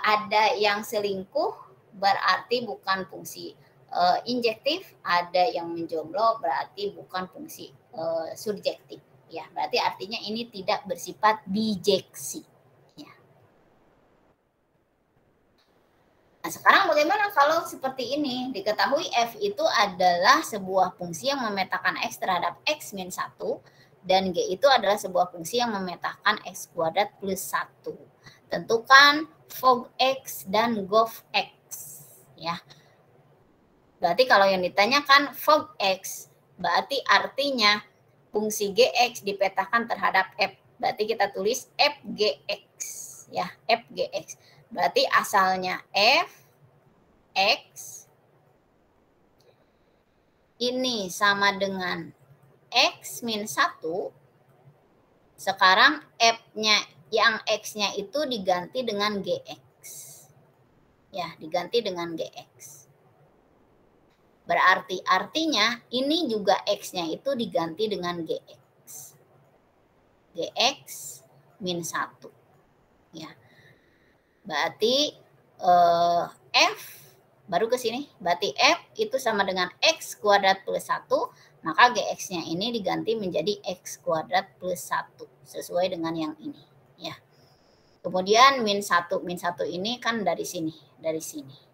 ada yang selingkuh berarti bukan fungsi injektif, ada yang menjomblo berarti bukan fungsi subjektif. Ya, berarti artinya ini tidak bersifat bijeksi. Ya. Nah, sekarang bagaimana kalau seperti ini? Diketahui F itu adalah sebuah fungsi yang memetakan X terhadap X min 1 dan G itu adalah sebuah fungsi yang memetakan X kuadrat plus 1. Tentukan fog X dan gof X. Ya. Berarti kalau yang ditanyakan fog X, berarti artinya fungsi Gx dipetakan terhadap F. Berarti kita tulis Fgx. Ya, Fgx. Berarti asalnya Fx ini sama dengan X min 1. Sekarang F-nya yang X-nya itu diganti dengan Gx. Ya, diganti dengan Gx. Berarti artinya ini juga X-nya itu diganti dengan Gx. Gx min 1. Ya. Berarti F baru ke sini. Berarti F itu sama dengan X kuadrat plus 1. Maka Gx-nya ini diganti menjadi X kuadrat plus 1. Sesuai dengan yang ini. Ya. Kemudian min 1 ini kan dari sini. Dari sini.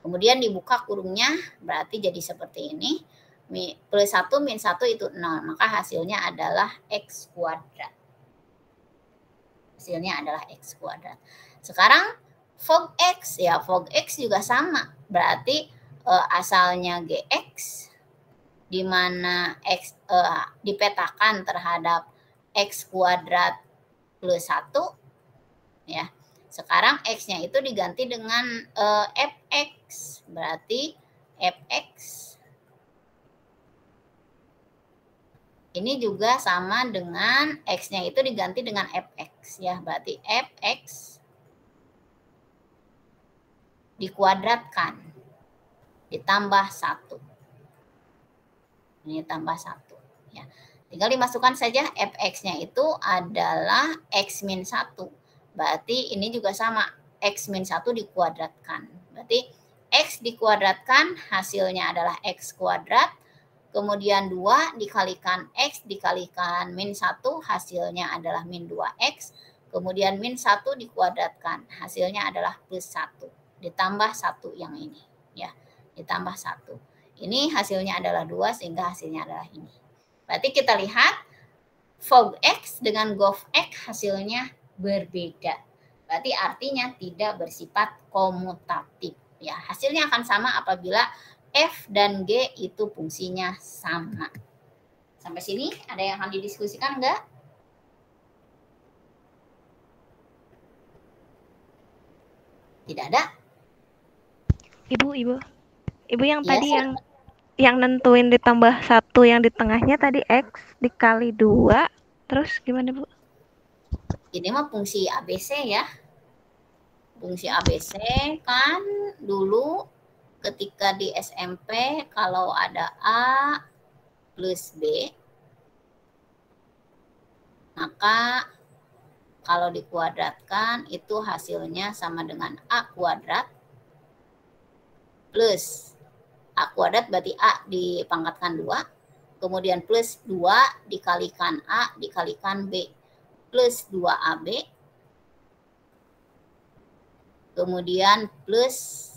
Kemudian dibuka kurungnya, berarti jadi seperti ini. Plus 1 min 1 itu 0. Maka hasilnya adalah X kuadrat. Hasilnya adalah X kuadrat. Sekarang fog X, ya fog X juga sama. Berarti asalnya Gx, di mana X dipetakan terhadap X kuadrat plus 1. Ya. Sekarang X-nya itu diganti dengan Fx. Berarti Fx ini juga sama dengan X-nya itu diganti dengan Fx. Ya, berarti Fx dikuadratkan ditambah 1. Ini tambah 1. Ya. Tinggal dimasukkan saja Fx-nya itu adalah X min 1. Berarti ini juga sama, X min 1 dikuadratkan. Berarti X dikuadratkan hasilnya adalah X kuadrat. Kemudian 2 dikalikan X dikalikan min 1 hasilnya adalah min 2X. Kemudian min 1 dikuadratkan hasilnya adalah plus 1. Ditambah 1 yang ini. Ya, ditambah 1. Ini hasilnya adalah 2 sehingga hasilnya adalah ini. Berarti kita lihat fog X dengan gof X hasilnya berbeda. Berarti artinya tidak bersifat komutatif. Ya, hasilnya akan sama apabila F dan G itu fungsinya sama. Sampai sini ada yang akan didiskusikan enggak? Tidak ada? Ibu yang tadi yang nentuin ditambah 1 yang di tengahnya tadi X dikali 2. Terus gimana, Bu? Ini mah fungsi ABC ya. Fungsi ABC kan dulu ketika di SMP kalau ada A plus B, maka kalau dikuadratkan itu hasilnya sama dengan A kuadrat plus A kuadrat berarti A dipangkatkan 2, kemudian plus 2 dikalikan A dikalikan B plus 2AB, kemudian plus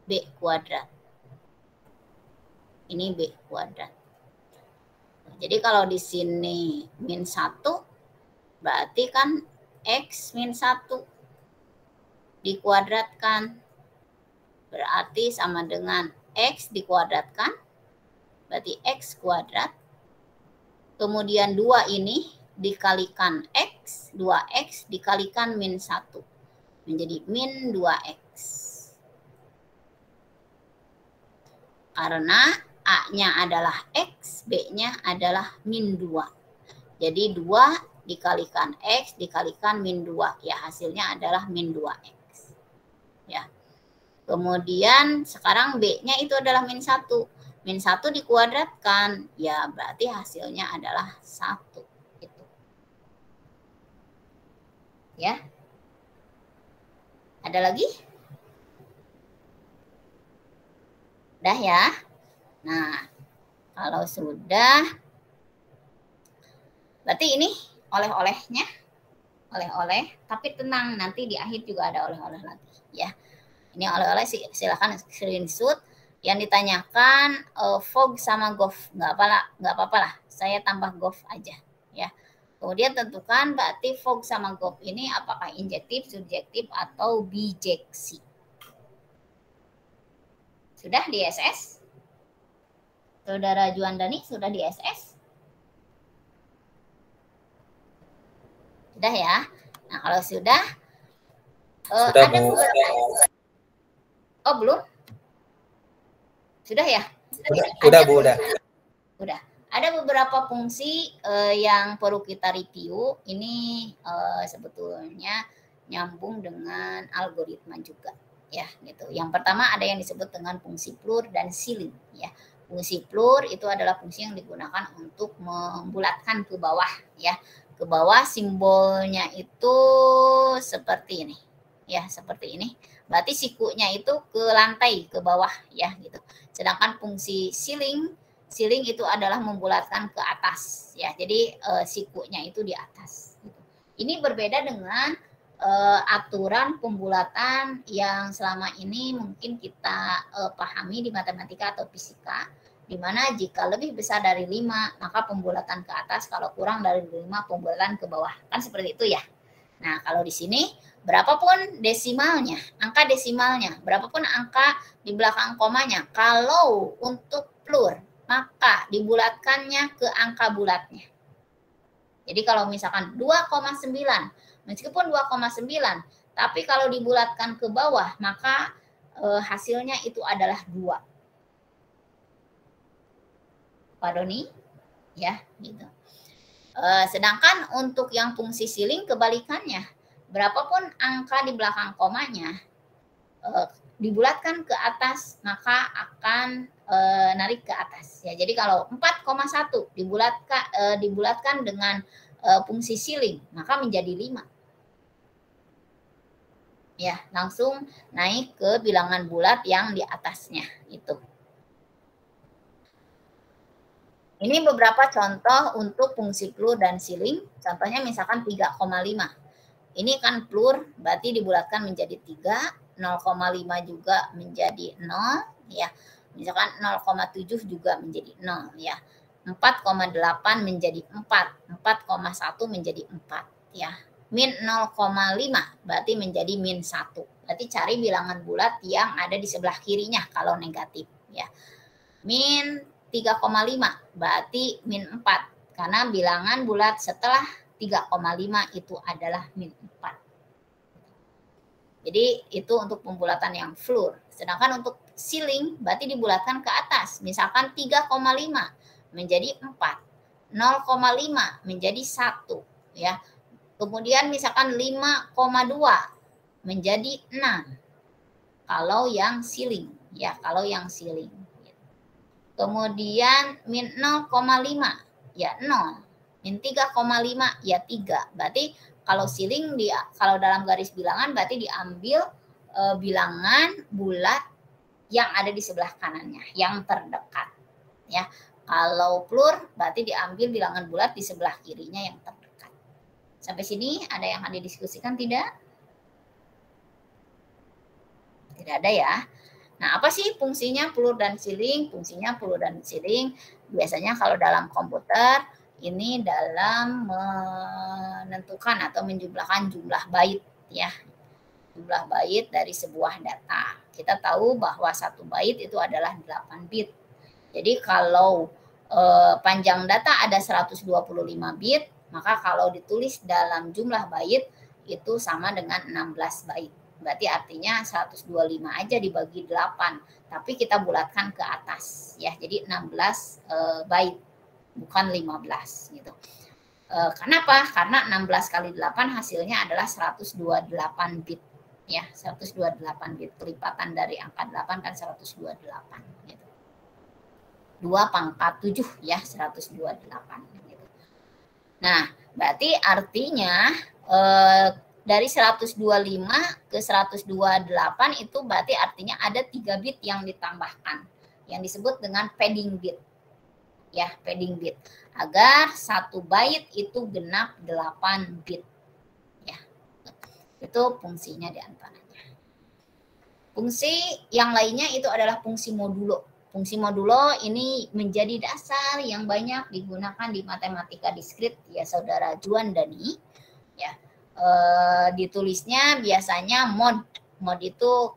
B kuadrat. Ini B kuadrat. Jadi kalau di sini min 1, berarti kan X min 1 dikuadratkan. Berarti sama dengan X dikuadratkan, berarti X kuadrat. Kemudian 2 ini dikalikan X, 2X dikalikan min 1. Menjadi min 2X. Karena A-nya adalah X, B-nya adalah min 2. Jadi 2 dikalikan X dikalikan min 2. Ya, hasilnya adalah min 2X. Ya. Kemudian sekarang B-nya itu adalah min 1. Min 1 dikuadratkan, ya berarti hasilnya adalah 1. Gitu. Ya. Ada lagi? Udah ya. Nah, kalau sudah, berarti ini oleh-olehnya. Oleh-oleh, tapi tenang, nanti di akhir juga ada oleh-oleh lagi. Ya. Ini oleh-oleh silakan screenshot. Yang ditanyakan fog sama gov, nggak apa-apa lah. Saya tambah gov aja. Ya. Kemudian tentukan berarti fog sama gov ini apakah injektif, subjektif, atau bijeksi. Sudah di SS? Saudara Juandani sudah di SS? Sudah ya? Nah, kalau sudah, Sudah, ada Bu. beberapa. Oh, belum? Sudah ya? Udah, Bu, udah. Udah. Ada beberapa fungsi yang perlu kita review. Ini sebetulnya nyambung dengan algoritma juga, ya, gitu. Yang pertama ada yang disebut dengan fungsi plur dan ceiling, ya. Fungsi plur itu adalah fungsi yang digunakan untuk membulatkan ke bawah, ya. Ke bawah simbolnya itu seperti ini, ya, seperti ini. Berarti sikunya itu ke lantai, ke bawah, ya, gitu. Sedangkan fungsi ceiling itu adalah membulatkan ke atas, ya. Jadi sikunya itu di atas. Gitu. Ini berbeda dengan aturan pembulatan yang selama ini mungkin kita pahami di matematika atau fisika, di mana jika lebih besar dari 5 maka pembulatan ke atas, kalau kurang dari 5 pembulatan ke bawah. Kan seperti itu ya. Nah, kalau di sini berapapun desimalnya, angka desimalnya, berapapun angka di belakang komanya, kalau untuk plur maka dibulatkannya ke angka bulatnya. Jadi kalau misalkan 2,9, meskipun 2,9, tapi kalau dibulatkan ke bawah, maka hasilnya itu adalah 2. Pak Doni? Ya, gitu. Sedangkan untuk yang fungsi ceiling kebalikannya. Berapapun angka di belakang komanya, dibulatkan ke atas, maka akan narik ke atas. Ya, jadi kalau 4,1 dibulatkan dengan fungsi ceiling, maka menjadi 5. Ya, langsung naik ke bilangan bulat yang di atasnya itu. Ini beberapa contoh untuk fungsi plur dan ceiling. Contohnya misalkan 3,5. Ini kan plur, berarti dibulatkan menjadi 3, 0,5 juga menjadi 0, ya. Misalkan 0,7 juga menjadi 0, ya. 4,8 menjadi 4, 4,1 menjadi 4, ya. Min 0,5 berarti menjadi min 1. Berarti cari bilangan bulat yang ada di sebelah kirinya kalau negatif, ya. Min 3,5 berarti min 4, karena bilangan bulat setelah 3,5 itu adalah min 4. Jadi itu untuk pembulatan yang floor. Sedangkan untuk ceiling berarti dibulatkan ke atas. Misalkan 3,5 menjadi 4, 0,5 menjadi 1, ya. Kemudian misalkan 5,2 menjadi 6. Kalau yang ceiling, ya, kalau yang ceiling. Kemudian min 0,5 ya 0. Min 3,5 ya 3. Berarti kalau ceiling kalau dalam garis bilangan berarti diambil bilangan bulat yang ada di sebelah kanannya, yang terdekat, ya. Kalau plur berarti diambil bilangan bulat di sebelah kirinya yang terdekat. Sampai sini ada yang didiskusikan tidak? Tidak ada ya. Nah, apa sih fungsinya plur dan ceiling? Fungsinya plur dan ceiling biasanya kalau dalam komputer ini dalam menentukan atau menjumlahkan jumlah bait, ya. Jumlah bait dari sebuah data. Kita tahu bahwa satu bait itu adalah 8 bit. Jadi kalau panjang data ada 125 bit, maka kalau ditulis dalam jumlah bait itu sama dengan 16 bait. Berarti artinya 125 aja dibagi 8, tapi kita bulatkan ke atas, ya. Jadi 16 bait, bukan 15 gitu. Kenapa? Karena 16 kali 8 hasilnya adalah 128 bit. Ya, 128 bit. Kelipatan dari angka 8 kan 128 gitu. 2 pangkat 7 ya, 128 gitu. Nah, berarti artinya dari 125 ke 128 itu berarti artinya ada 3 bit yang ditambahkan yang disebut dengan padding bit. Ya, padding bit. Agar 1 byte itu genap 8 bit. Ya. Itu fungsinya di antaranya. Fungsi yang lainnya itu adalah fungsi modulo. Fungsi modulo ini menjadi dasar yang banyak digunakan di matematika diskrit ya Saudara Juandani. Ya. Ditulisnya biasanya mod. Mod itu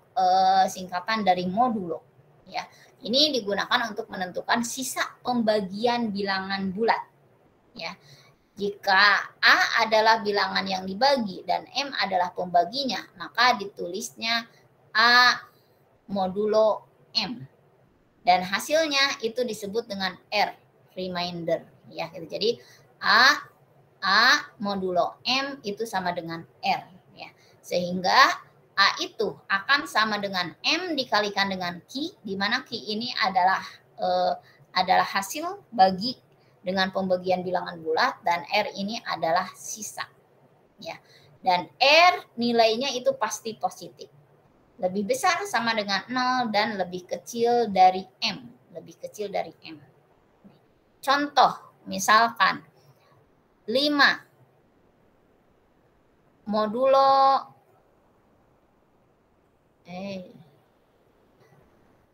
singkatan dari modulo. Ya. Ini digunakan untuk menentukan sisa pembagian bilangan bulat. Ya. Jika A adalah bilangan yang dibagi dan M adalah pembaginya, maka ditulisnya A modulo M. Dan hasilnya itu disebut dengan R, remainder. Ya, gitu. Jadi A modulo M itu sama dengan R. Ya. Sehingga A itu akan sama dengan M dikalikan dengan Q, di mana Q ini adalah hasil bagi dengan pembagian bilangan bulat dan R ini adalah sisa. Ya. Dan R nilainya itu pasti positif. Lebih besar sama dengan 0 dan lebih kecil dari M. Lebih kecil dari M. Contoh, misalkan 5 modulo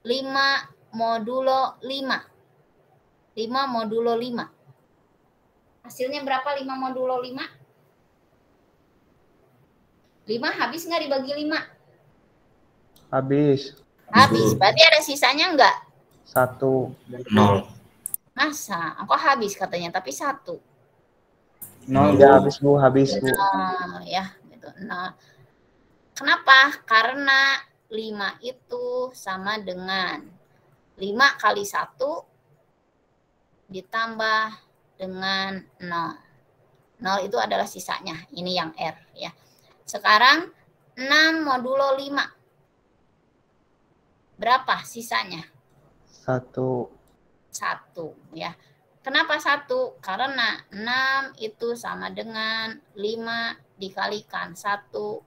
5 modulo 5. 5 modulo 5. Hasilnya berapa 5 modulo 5? 5 habis nggak dibagi 5? Habis. Habis. Berarti ada sisanya nggak? 1. 0. Masa? Kok habis katanya, tapi 1. 0 ya habis Bu, habis Bu. Ya, gitu. Nah, kenapa? Karena 5 itu sama dengan 5 kali 1 ditambah dengan 0. 0 itu adalah sisanya. Ini yang R. Ya. Sekarang 6 modulo 5. Berapa sisanya? 1. 1. Ya. Kenapa 1? Karena 6 itu sama dengan 5 dikalikan 1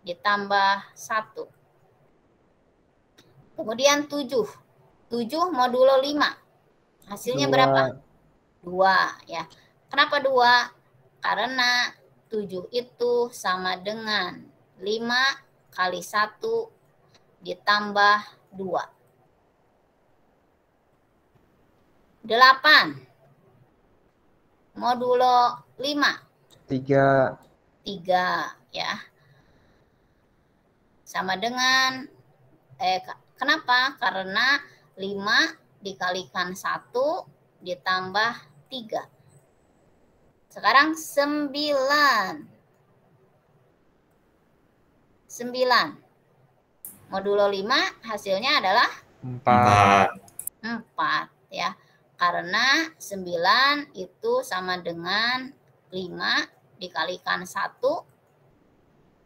ditambah 1. Kemudian 7. 7 modulo 5. Hasilnya 2. berapa? 2. Ya. Kenapa 2? Karena 7 itu sama dengan 5 kali 1 ditambah 2. 8 modulo 5. 3. 3 ya. Sama dengan kenapa? Karena 5 dikalikan 1 ditambah 3. Sekarang 9. 9 modulo 5 hasilnya adalah 4. 4 ya. Karena 9 itu sama dengan 5 dikalikan 1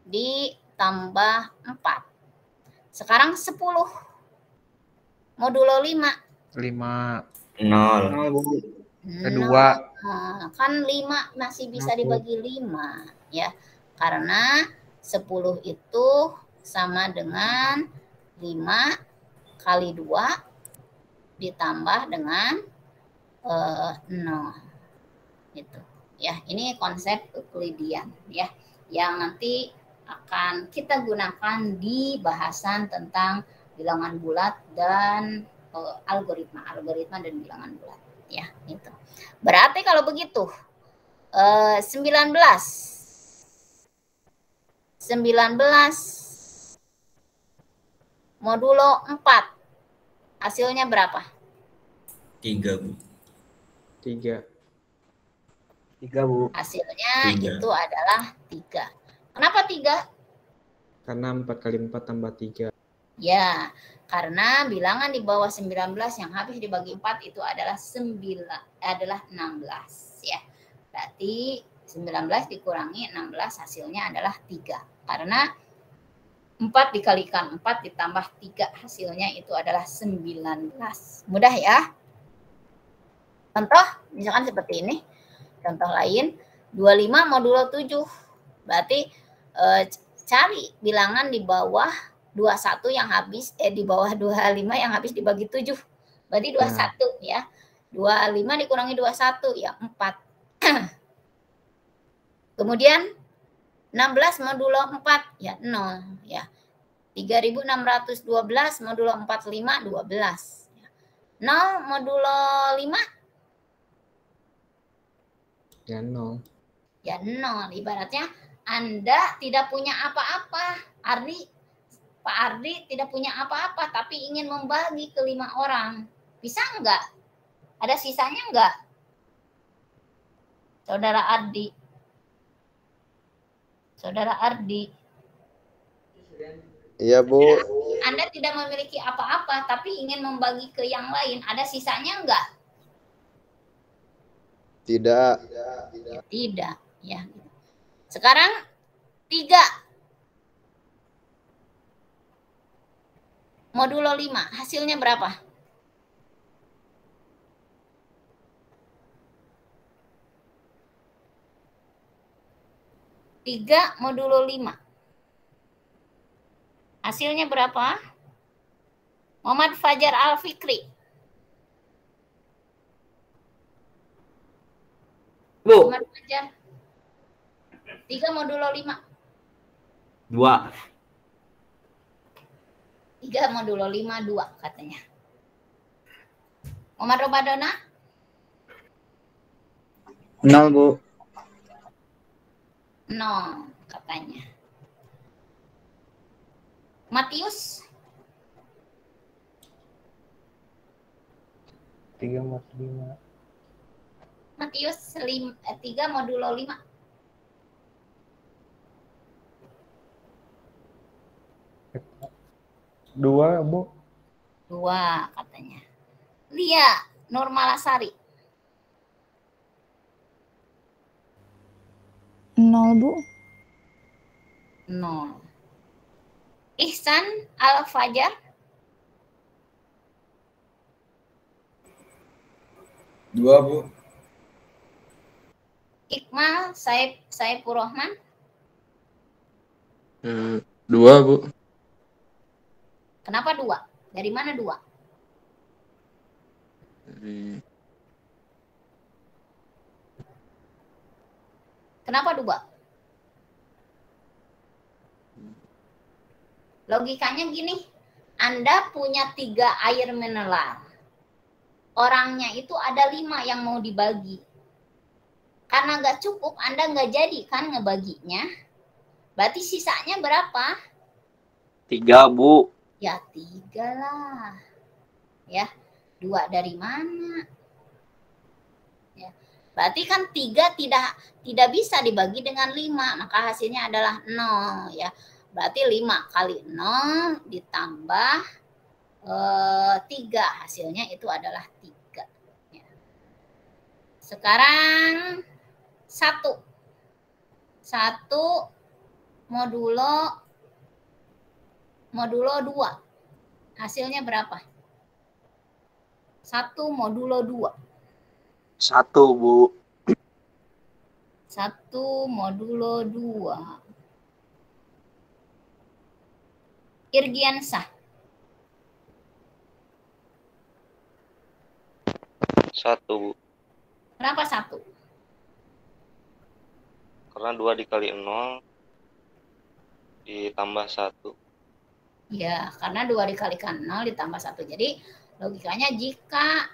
ditambah 4. Sekarang 10 modulo 5. 5. 0. Kedua. Kan 5 masih bisa dibagi 5 ya. Karena 10 itu sama dengan 5 kali 2 ditambah dengan 0 gitu ya. Ini konsep Euklidian ya yang nanti akan kita gunakan di bahasan tentang bilangan bulat dan algoritma dan bilangan bulat ya itu. Berarti kalau begitu 19 modulo 4 hasilnya berapa? 3 Bu. 3 Bu. Hasilnya 3. itu adalah 3. Kenapa 3? Karena 4 kali 4 tambah 3. Ya, karena bilangan di bawah 19 yang habis dibagi 4 itu adalah 16 ya. Berarti 19 dikurangi 16 hasilnya adalah 3. Karena 4 dikalikan 4 ditambah 3 hasilnya itu adalah 19. Mudah ya. Contoh misalkan seperti ini. Contoh lain 25 modulo 7. Berarti cari bilangan di bawah 21 yang habis di bawah 25 yang habis dibagi 7. Berarti 21 ya. 25 dikurangi 21 ya 4. Kemudian 16 modulo 4 ya 0 ya. 3612 modulo 45 12. 0 modulo 5 Ya 0. ya 0. Ibaratnya Anda tidak punya apa-apa. Pak Ardi tidak punya apa-apa tapi ingin membagi ke 5 orang. Bisa enggak? Ada sisanya enggak? Saudara Ardi. Saudara Ardi. Iya, Bu. Anda tidak memiliki apa-apa tapi ingin membagi ke yang lain. Ada sisanya enggak? Tidak. Tidak, ya. Sekarang 3 modulo 5, hasilnya berapa? Tiga modulo 5. Hasilnya berapa? Muhammad Fajar Al-Fikri. Bu. Muhammad Fajar. 3 modulo 5. 2. 3 modulo 5, 2 katanya. Muhammad Romadona? 0, Bu. 0 katanya. Matius? 3 modulo 5. Matius 3 modulo 5. 2, Bu. 2 katanya. Lia Nurmalasari. 0, Bu. 0. Ihsan Al-Fajar. 2, Bu. Iqmal Saifur Rahman. 2, Bu. Kenapa 2? Dari mana 2? Kenapa 2? Logikanya gini, Anda punya 3 air mineral. Orangnya itu ada 5 yang mau dibagi. Karena nggak cukup, Anda nggak jadi kan ngebaginya. Berarti sisanya berapa? 3, Bu. Ya 3 lah. Ya, 2 dari mana? Ya. Berarti kan 3 tidak bisa dibagi dengan 5, maka hasilnya adalah 0 ya. Berarti 5 kali 0 ditambah 3, hasilnya itu adalah 3. Ya. Sekarang 1 modulo 2. Hasilnya berapa? 1 modulo 2. 1, Bu. 1 modulo 2. Irgiansah. 1, Bu. Kenapa 1? Karena 2 dikali 0 ditambah 1. Ya, karena 2 dikalikan 0 ditambah 1. Jadi logikanya jika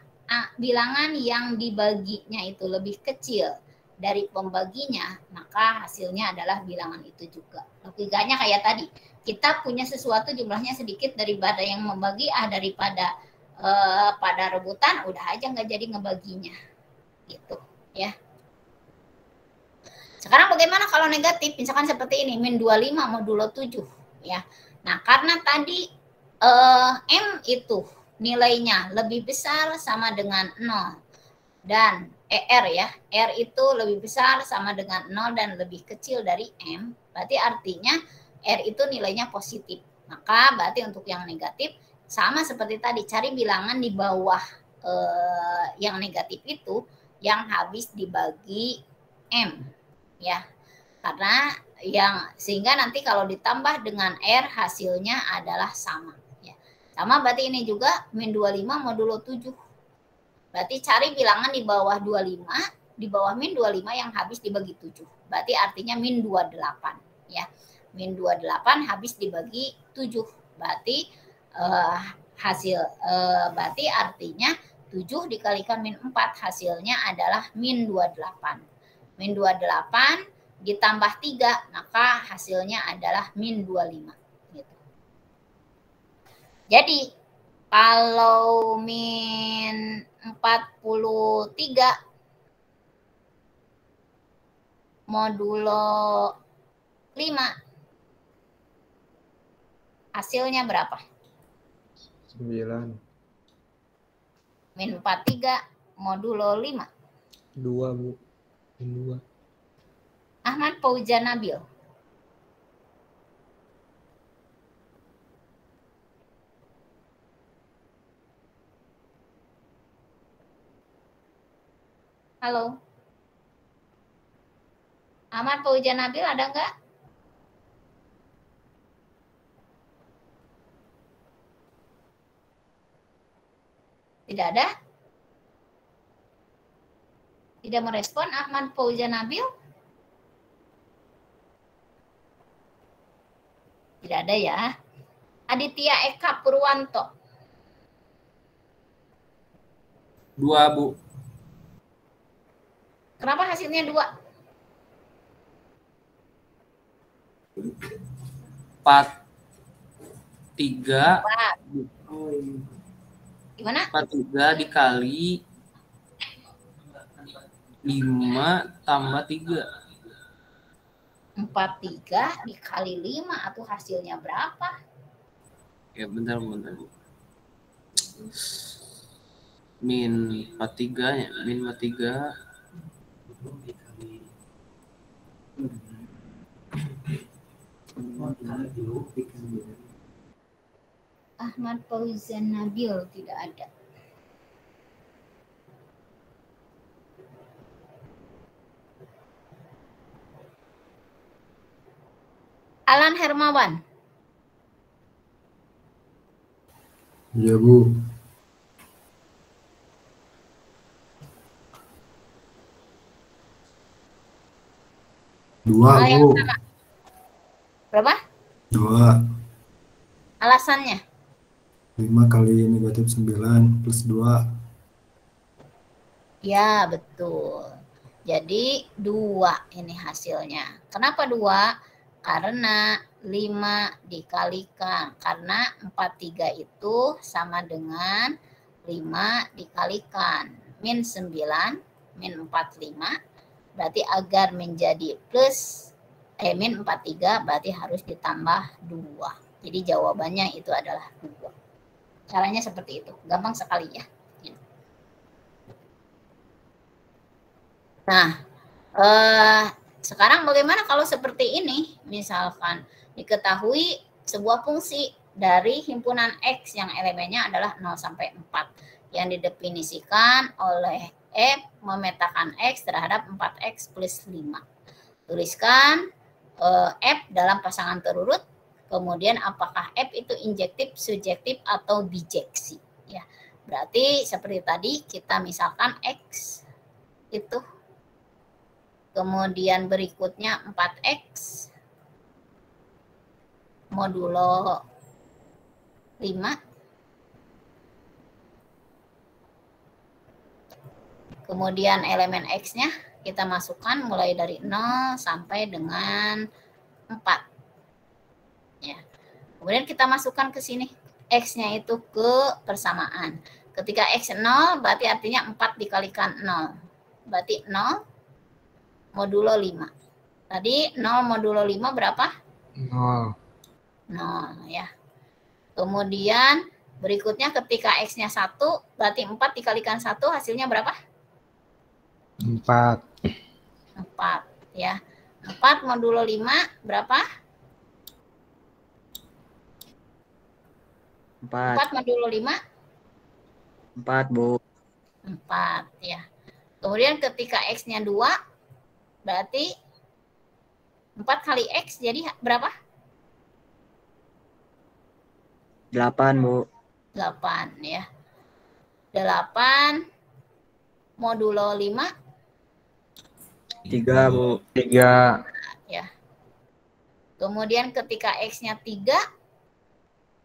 bilangan yang dibaginya itu lebih kecil dari pembaginya, maka hasilnya adalah bilangan itu juga. Logikanya kayak tadi, kita punya sesuatu jumlahnya sedikit daripada yang membagi, daripada pada rebutan, udah aja nggak jadi ngebaginya. Gitu, ya. Sekarang bagaimana kalau negatif? Misalkan seperti ini, min 25 modulo 7. Ya. Nah, karena tadi M itu nilainya lebih besar sama dengan 0. Dan R ya, R itu lebih besar sama dengan 0 dan lebih kecil dari M, berarti artinya R itu nilainya positif. Maka berarti untuk yang negatif sama seperti tadi, cari bilangan di bawah yang negatif itu yang habis dibagi M ya. Karena sehingga nanti kalau ditambah dengan R hasilnya adalah sama ya. Sama berarti ini juga min 25 modulo 7. Berarti cari bilangan di bawah 25, di bawah min 25 yang habis dibagi 7. Berarti artinya min 28 ya. Min 28 habis dibagi 7. Berarti berarti artinya 7 dikalikan min 4 hasilnya adalah min 28. Min 28 ditambah 3 maka hasilnya adalah min 25 gitu. Jadi kalau min 43 modulo 5 hasilnya berapa? 9. Min 43 modulo 5. 2, Bu. Min 2. Ahmad Fauzan Nabil. Halo. Ahmad Fauzan Nabil ada enggak? Tidak ada? Tidak merespon Ahmad Fauzan Nabil? Tidak ada ya. Aditya Eka Purwanto. 2, Bu. Kenapa hasilnya 2? 4, 3. Gimana? 43 dikali 5 tambah 3. 43 dikali 5 atau hasilnya berapa? Ya bentar. Min 43 ya, min 43. Ahmad Fauzan Nabil tidak ada. Alan Hermawan. Iya, Bu. 2, yang Bu. sama. Berapa? 2. Alasannya? 5 kali negatif 9 plus 2. Ya, betul. Jadi 2 ini hasilnya. Kenapa 2? Karena 5 dikalikan. Karena 43 itu sama dengan 5 dikalikan. Min 9, min 45. Berarti agar menjadi min 43 berarti harus ditambah 2. Jadi jawabannya itu adalah 2. Caranya seperti itu. Gampang sekali ya. Nah, sekarang bagaimana kalau seperti ini? Misalkan diketahui sebuah fungsi dari himpunan X yang elemennya adalah 0 sampai 4 yang didefinisikan oleh F memetakan X terhadap 4X plus 5. Tuliskan F dalam pasangan terurut, kemudian apakah F itu injektif, subjektif, atau bijeksi. Ya, berarti seperti tadi kita misalkan X itu, kemudian berikutnya 4X modulo 5. Kemudian elemen X-nya kita masukkan mulai dari 0 sampai dengan 4. Ya. Kemudian kita masukkan ke sini. X-nya itu ke persamaan. Ketika X 0 berarti artinya 4 dikalikan 0. Berarti 0 modulo 5. Tadi 0 modulo 5 berapa? 0. 0 ya. Kemudian berikutnya ketika X-nya 1 berarti 4 dikalikan 1 hasilnya berapa? 4. 4 ya. 4 modulo 5 berapa? 4 modulo 5? 4, Bu. 4 ya. Kemudian ketika X-nya 2, berarti 4 kali X jadi berapa? 8, Bu. 8 ya. 8 modulo 5? 3, Bu. 3. Ya. Kemudian ketika X-nya 3,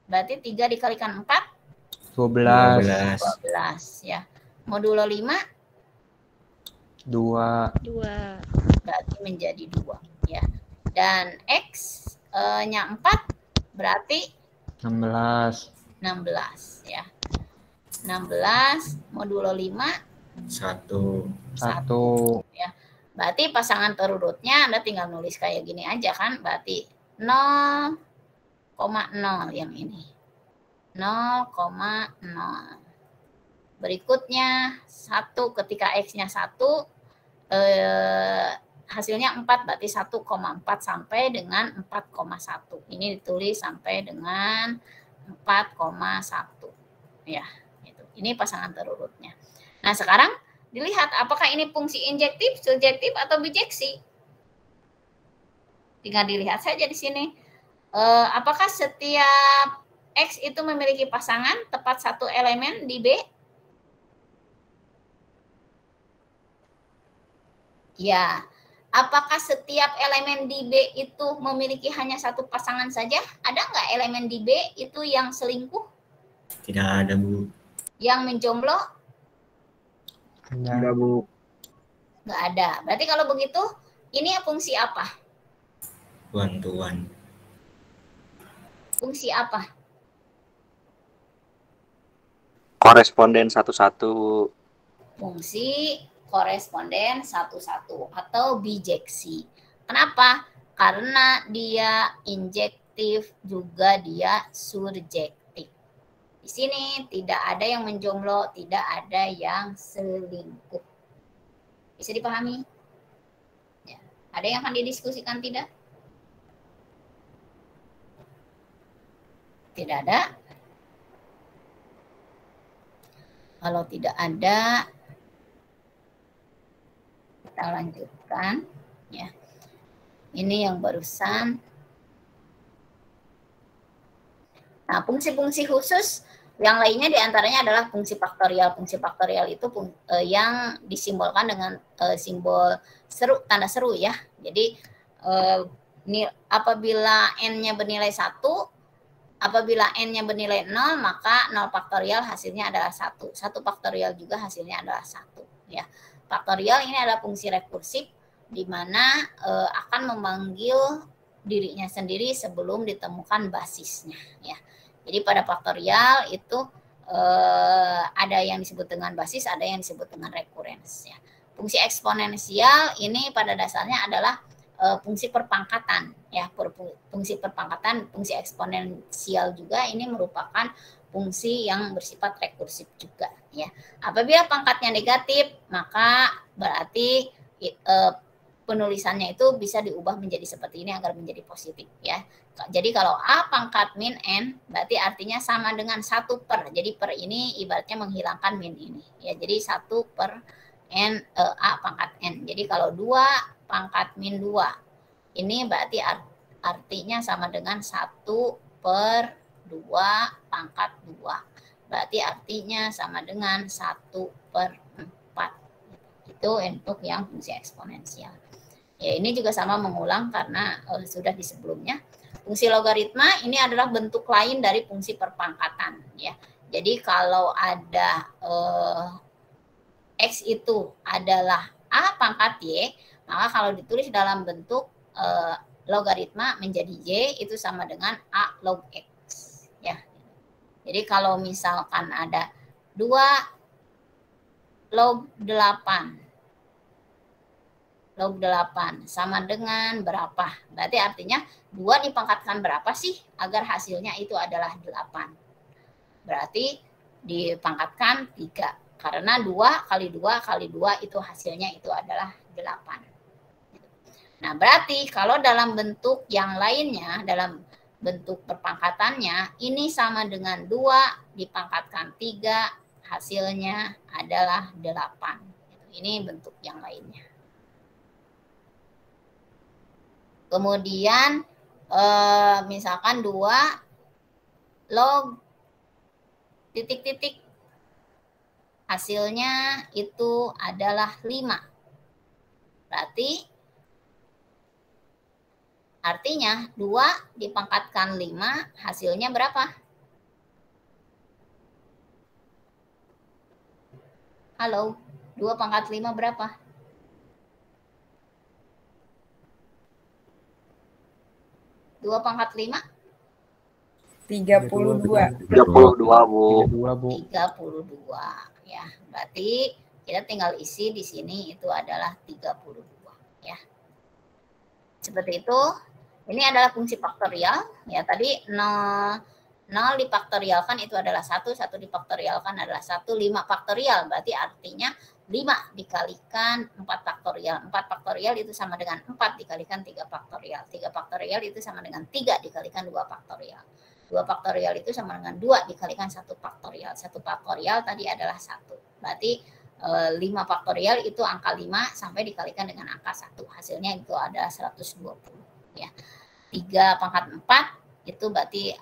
berarti 3 dikalikan 4? 12. 12 ya. Modulo 5? 2. 2. Berarti menjadi 2 ya. Dan X-nya 4 berarti 16. 16 ya. 16 modulo 5? 1. 1. Ya. Berarti pasangan terurutnya Anda tinggal nulis kayak gini aja kan. Berarti 0,0 yang ini. 0,0. Berikutnya 1 ketika X-nya 1 hasilnya 4 berarti 1,4 sampai dengan 4,1. Ini ditulis sampai dengan 4,1 ya. Itu. Ini pasangan terurutnya. Nah, sekarang dilihat apakah ini fungsi injektif, surjektif atau bijeksi. Tinggal dilihat saja di sini. Apakah setiap X itu memiliki pasangan tepat satu elemen di B? Ya. Apakah setiap elemen di B itu memiliki hanya satu pasangan saja? Ada nggak elemen di B itu yang selingkuh? Tidak ada, Bu. Yang menjomblo? Enggak, Bu. Nggak ada. Berarti kalau begitu, ini fungsi apa? One to one. Fungsi apa? Koresponden satu-satu. Fungsi koresponden satu-satu atau bijeksi. Kenapa? Karena dia injektif juga dia surjektif. Di sini tidak ada yang menjomblo, tidak ada yang selingkuh. Bisa dipahami? Ya. Ada yang akan didiskusikan tidak? Tidak ada. Kalau tidak ada, kita lanjutkan ya. Ini yang barusan. Nah, fungsi-fungsi khusus yang lainnya diantaranya adalah fungsi faktorial. Fungsi faktorial itu yang disimbolkan dengan simbol seru, tanda seru ya. Jadi apabila n-nya bernilai 1, apabila n-nya bernilai 0, maka 0 faktorial hasilnya adalah 1. 1 faktorial juga hasilnya adalah 1 ya. Faktorial ini adalah fungsi rekursif di mana akan memanggil dirinya sendiri sebelum ditemukan basisnya ya. Jadi pada faktorial itu ada yang disebut dengan basis, ada yang disebut dengan rekurens ya. Fungsi eksponensial ini pada dasarnya adalah fungsi perpangkatan ya. Fungsi perpangkatan, fungsi eksponensial juga ini merupakan fungsi yang bersifat rekursif juga ya. Apabila pangkatnya negatif, maka berarti penulisannya itu bisa diubah menjadi seperti ini agar menjadi positif ya. Jadi kalau A pangkat min N berarti artinya sama dengan 1 per. Jadi per ini ibaratnya menghilangkan min ini ya. Jadi 1 per N A pangkat N. Jadi kalau 2 pangkat min 2 ini berarti artinya sama dengan 1 per 2 pangkat 2. Berarti artinya sama dengan 1 per 4. Itu untuk yang fungsi eksponensial. Ya, ini juga sama mengulang karena sudah di sebelumnya. Fungsi logaritma ini adalah bentuk lain dari fungsi perpangkatan ya. Jadi kalau ada X itu adalah A pangkat Y, maka kalau ditulis dalam bentuk logaritma menjadi Y itu sama dengan A log X ya. Jadi kalau misalkan ada 2 log 8 sama dengan berapa? Berarti artinya 2 dipangkatkan berapa sih agar hasilnya itu adalah 8? Berarti dipangkatkan 3. Karena 2 kali 2 kali 2 itu hasilnya itu adalah 8. Nah, berarti kalau dalam bentuk yang lainnya, dalam bentuk perpangkatannya, ini sama dengan 2 dipangkatkan 3, hasilnya adalah 8. Ini bentuk yang lainnya. Kemudian misalkan 2 log titik-titik, hasilnya itu adalah 5. Berarti artinya 2 dipangkatkan 5 hasilnya berapa? Halo, 2 pangkat 5 berapa? 2 pangkat 5? 32. 32, Bu. 32 ya. Berarti kita tinggal isi di sini itu adalah 32 ya. Seperti itu. Ini adalah fungsi faktorial ya. Tadi 0 difaktorialkan itu adalah 1, 1 difaktorialkan adalah 1, 5 faktorial berarti artinya 5 dikalikan 4 faktorial. 4 faktorial itu sama dengan 4 dikalikan 3 faktorial. 3 faktorial itu sama dengan 3 dikalikan 2 faktorial. 2 faktorial itu sama dengan 2 dikalikan 1 faktorial. 1 faktorial tadi adalah 1. Berarti 5 faktorial itu angka 5 sampai dikalikan dengan angka 1. Hasilnya itu adalah 120 ya. 3 pangkat 4 itu berarti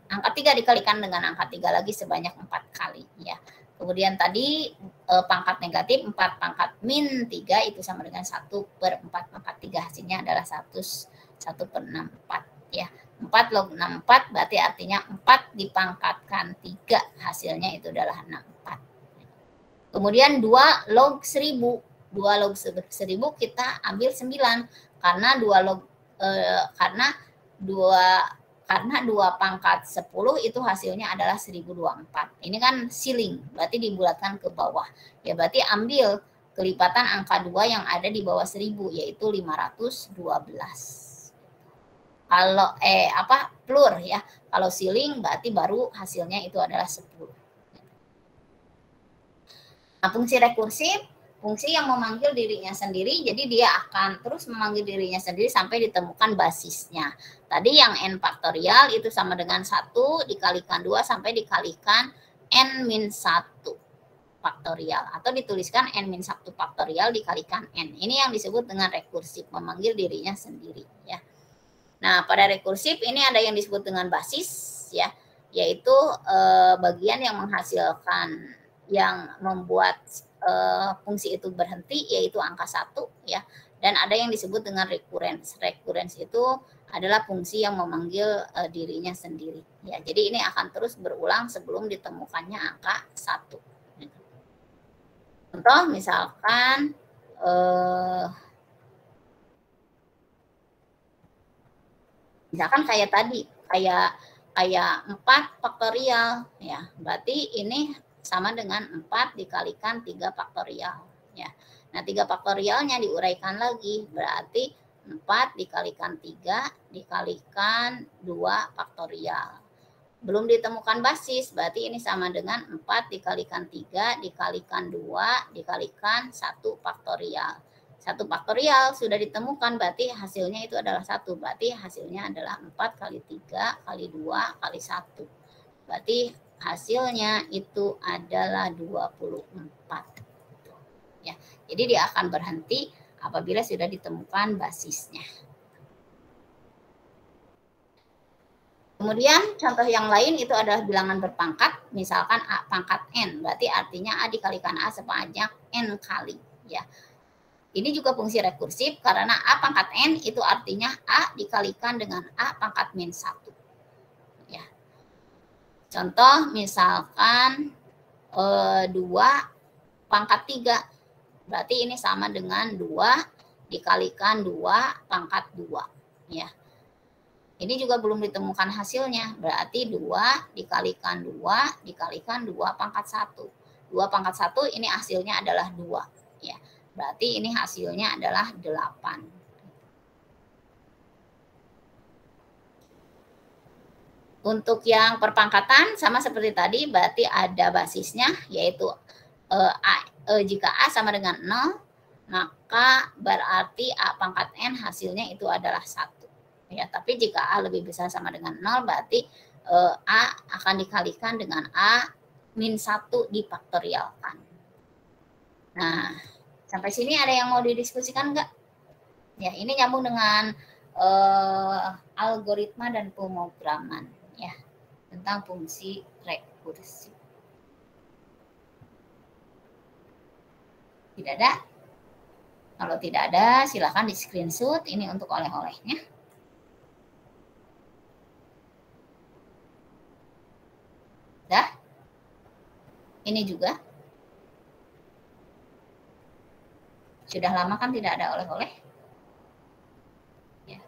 angka 3 dikalikan dengan angka 3 lagi sebanyak 4 kali ya. Kemudian tadi pangkat negatif 4 pangkat min 3 itu sama dengan 1/4 pangkat 3. Hasilnya adalah 1/64 ya. 4 log 64 berarti artinya 4 dipangkatkan 3 hasilnya itu adalah 64. Kemudian 2 log 1000. 2 log 1000 kita ambil 9 karena 2 pangkat 10 itu hasilnya adalah 1024. Ini kan siling, berarti dibulatkan ke bawah. Ya berarti ambil kelipatan angka 2 yang ada di bawah 1000 yaitu 512. Kalau plur ya. Kalau siling berarti baru hasilnya itu adalah 10. Nah, fungsi rekursif, fungsi yang memanggil dirinya sendiri, jadi dia akan terus memanggil dirinya sendiri sampai ditemukan basisnya. Tadi yang n faktorial itu sama dengan 1 dikalikan 2 sampai dikalikan n-1 faktorial. Atau dituliskan n-1 faktorial dikalikan n. Ini yang disebut dengan rekursif, memanggil dirinya sendiri. Ya. Nah, pada rekursif ini ada yang disebut dengan basis, ya, yaitu bagian yang menghasilkan, yang membuat fungsi itu berhenti yaitu angka 1 ya, dan ada yang disebut dengan recurrence. Recurrence itu adalah fungsi yang memanggil dirinya sendiri ya. Jadi ini akan terus berulang sebelum ditemukannya angka 1. Contoh misalkan kayak tadi, kayak 4 faktorial ya. Berarti ini sama dengan 4 dikalikan 3 faktorial ya. Nah, 3 faktorialnya diuraikan lagi, berarti 4 dikalikan 3 dikalikan 2 faktorial. Belum ditemukan basis, berarti ini sama dengan 4 dikalikan 3 dikalikan 2 dikalikan 1 faktorial. 1 faktorial sudah ditemukan, berarti hasilnya itu adalah 1. Berarti hasilnya adalah 4 kali 3 kali 2 kali 1. Berarti hasilnya itu adalah 24. Ya, jadi dia akan berhenti apabila sudah ditemukan basisnya. Kemudian contoh yang lain itu adalah bilangan berpangkat, misalkan A pangkat N, berarti artinya A dikalikan A sebanyak N kali. Ya. Ini juga fungsi rekursif karena A pangkat N itu artinya A dikalikan dengan A pangkat min 1. Contoh misalkan 2 pangkat 3. Berarti ini sama dengan 2 dikalikan 2 pangkat 2. Ya. Ini juga belum ditemukan hasilnya. Berarti 2 dikalikan 2 dikalikan 2 pangkat 1. 2 pangkat 1 ini hasilnya adalah 2. Ya. Berarti ini hasilnya adalah 8. Untuk yang perpangkatan sama seperti tadi, berarti ada basisnya yaitu jika A sama dengan 0, maka berarti A pangkat N hasilnya itu adalah 1. Ya, tapi jika A lebih besar sama dengan 0, berarti A akan dikalikan dengan A min 1 difaktorialkan. Nah, sampai sini ada yang mau didiskusikan enggak? Ya, ini nyambung dengan algoritma dan pemrograman ya, tentang fungsi rekursi. Tidak ada? Kalau tidak ada, silakan di screenshot. Ini untuk oleh-olehnya. Dah? Ini juga. Sudah lama kan tidak ada oleh-oleh? Ya.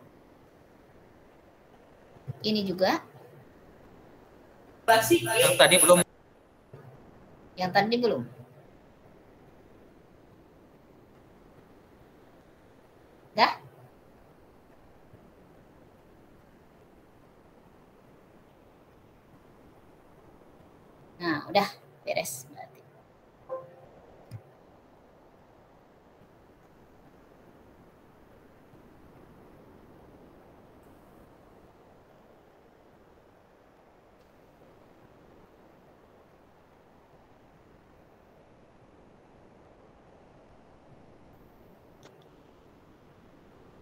Ini juga. Yang tadi belum. Yang tadi belum. Dah? Nah, udah beres berarti.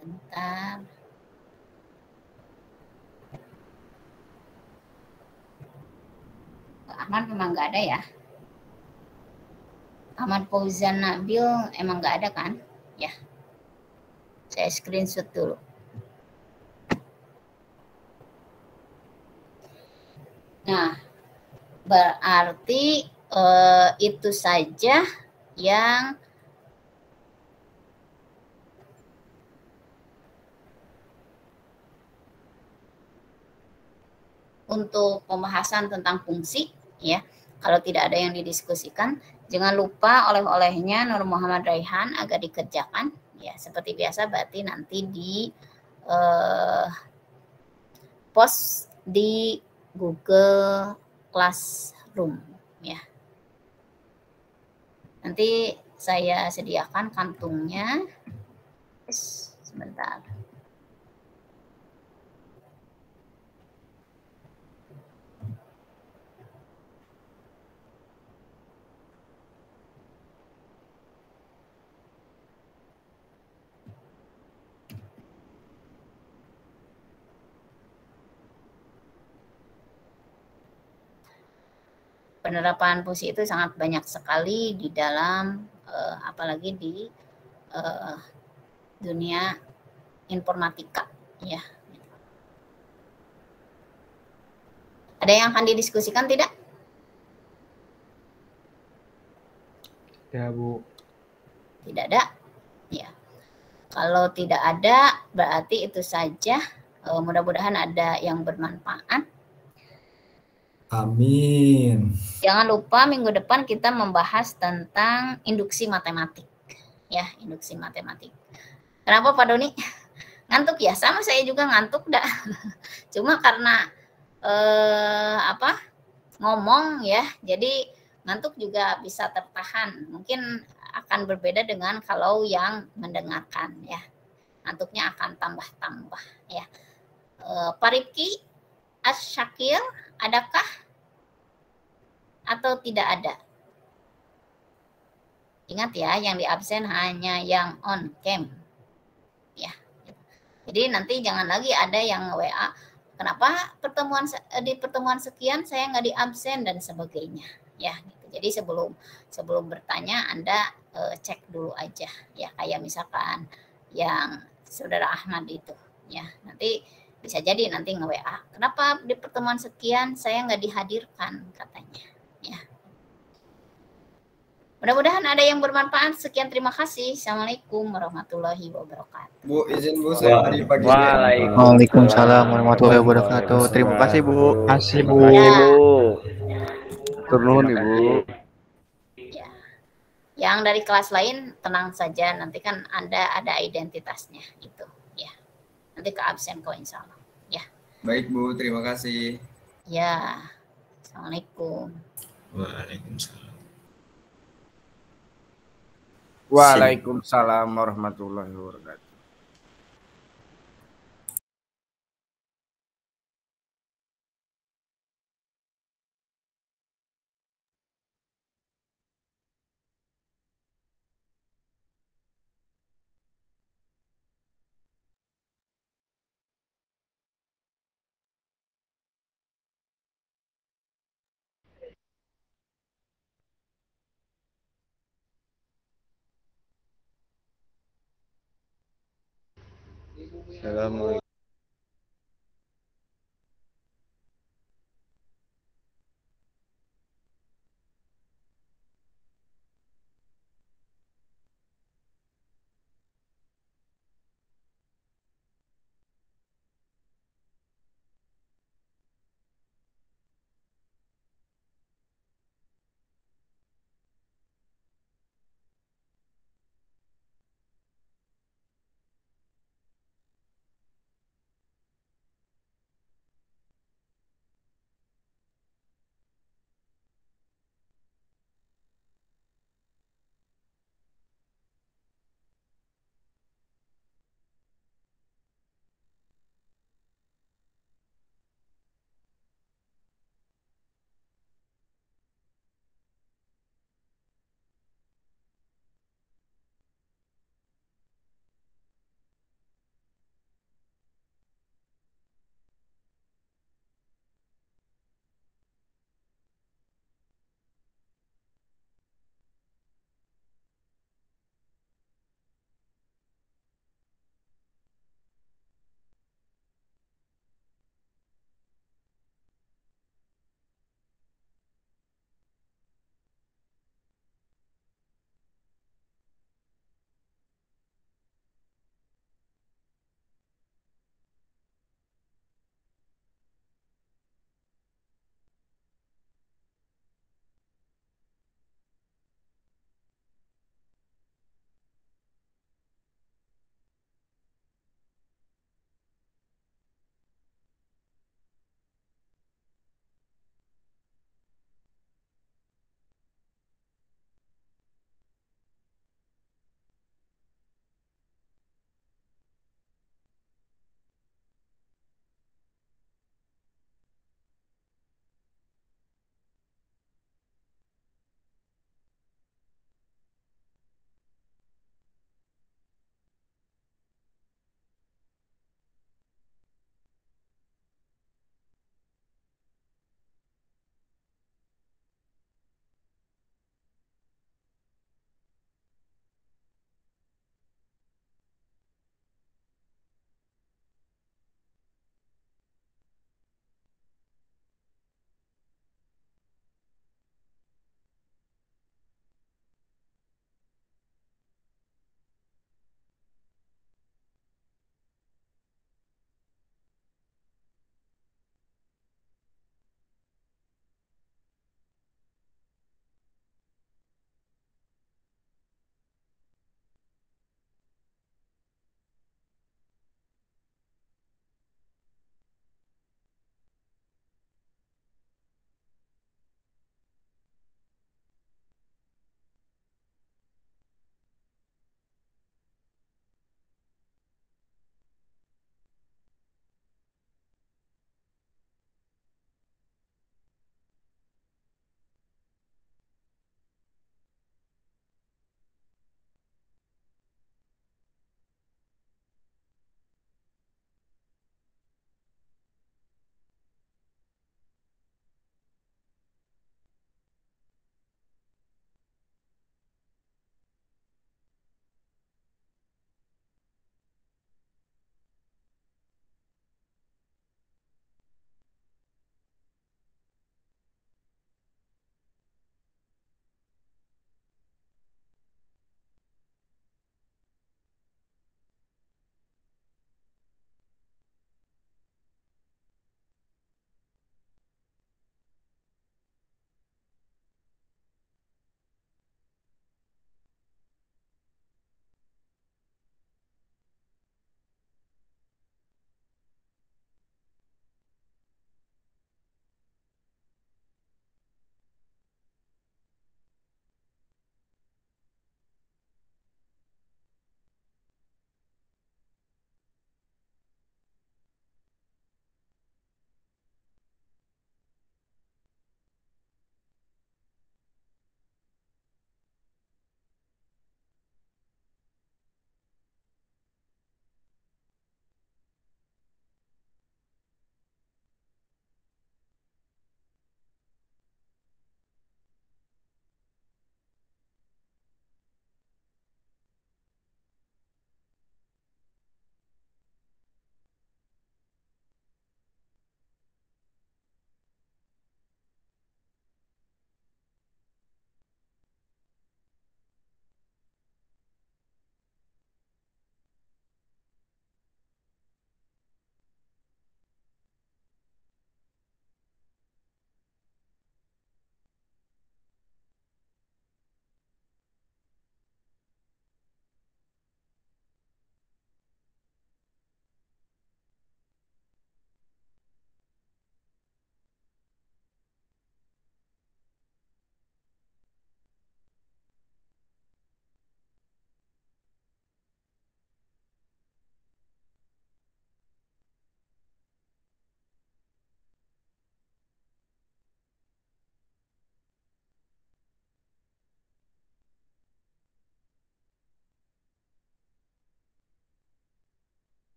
Bentar. Ahmad memang nggak ada ya. Ahmad Fauzan Nabil emang nggak ada kan? Ya. Saya screenshot dulu. Nah, berarti itu saja yang untuk pembahasan tentang fungsi ya. Kalau tidak ada yang didiskusikan, jangan lupa oleh-olehnya Nur Muhammad Raihan agak dikerjakan ya. Seperti biasa berarti nanti di post di Google Classroom ya. Nanti saya sediakan kantungnya. Sebentar. Penerapan fungsi itu sangat banyak sekali di dalam apalagi di dunia informatika ya. Ada yang akan didiskusikan tidak? Ya, Bu. Tidak ada? Ya. Kalau tidak ada, berarti itu saja. Mudah-mudahan ada yang bermanfaat. Amin. Jangan lupa minggu depan kita membahas tentang induksi matematik. Ya, induksi matematik. Kenapa Pak Doni? Ngantuk ya? Sama saya juga ngantuk dah. Cuma karena ngomong ya, jadi ngantuk juga bisa tertahan. Mungkin akan berbeda dengan kalau yang mendengarkan ya. Ngantuknya akan tambah-tambah ya. Pak Rifki Asyakir, adakah atau tidak ada? Ingat ya, yang di absen hanya yang on cam. Ya. Jadi nanti jangan lagi ada yang WA, kenapa di pertemuan sekian saya nggak di absen dan sebagainya. Ya, gitu. Jadi sebelum bertanya Anda cek dulu aja ya, kayak misalkan yang Saudara Ahmad itu ya. Nanti bisa jadi nanti nge-WA, kenapa di pertemuan sekian saya nggak dihadirkan katanya ya. Mudah-mudahan ada yang bermanfaat. Sekian, terima kasih. Assalamualaikum warahmatullahi wabarakatuh. Bu, izin Bu, saya tadi pagi. Waalaikumsalam warahmatullahi wabarakatuh. Terima kasih Bu. Kasih Bu. Ya. Turun Ibu. Ya. Yang dari kelas lain tenang saja, nanti kan Anda ada identitasnya itu ya. Nanti ke absen kok insya Allah ya. Baik Bu, terima kasih. Ya. Assalamualaikum. Waalaikumsalam. Waalaikumsalam warahmatullahi wabarakatuh. Assalamualaikum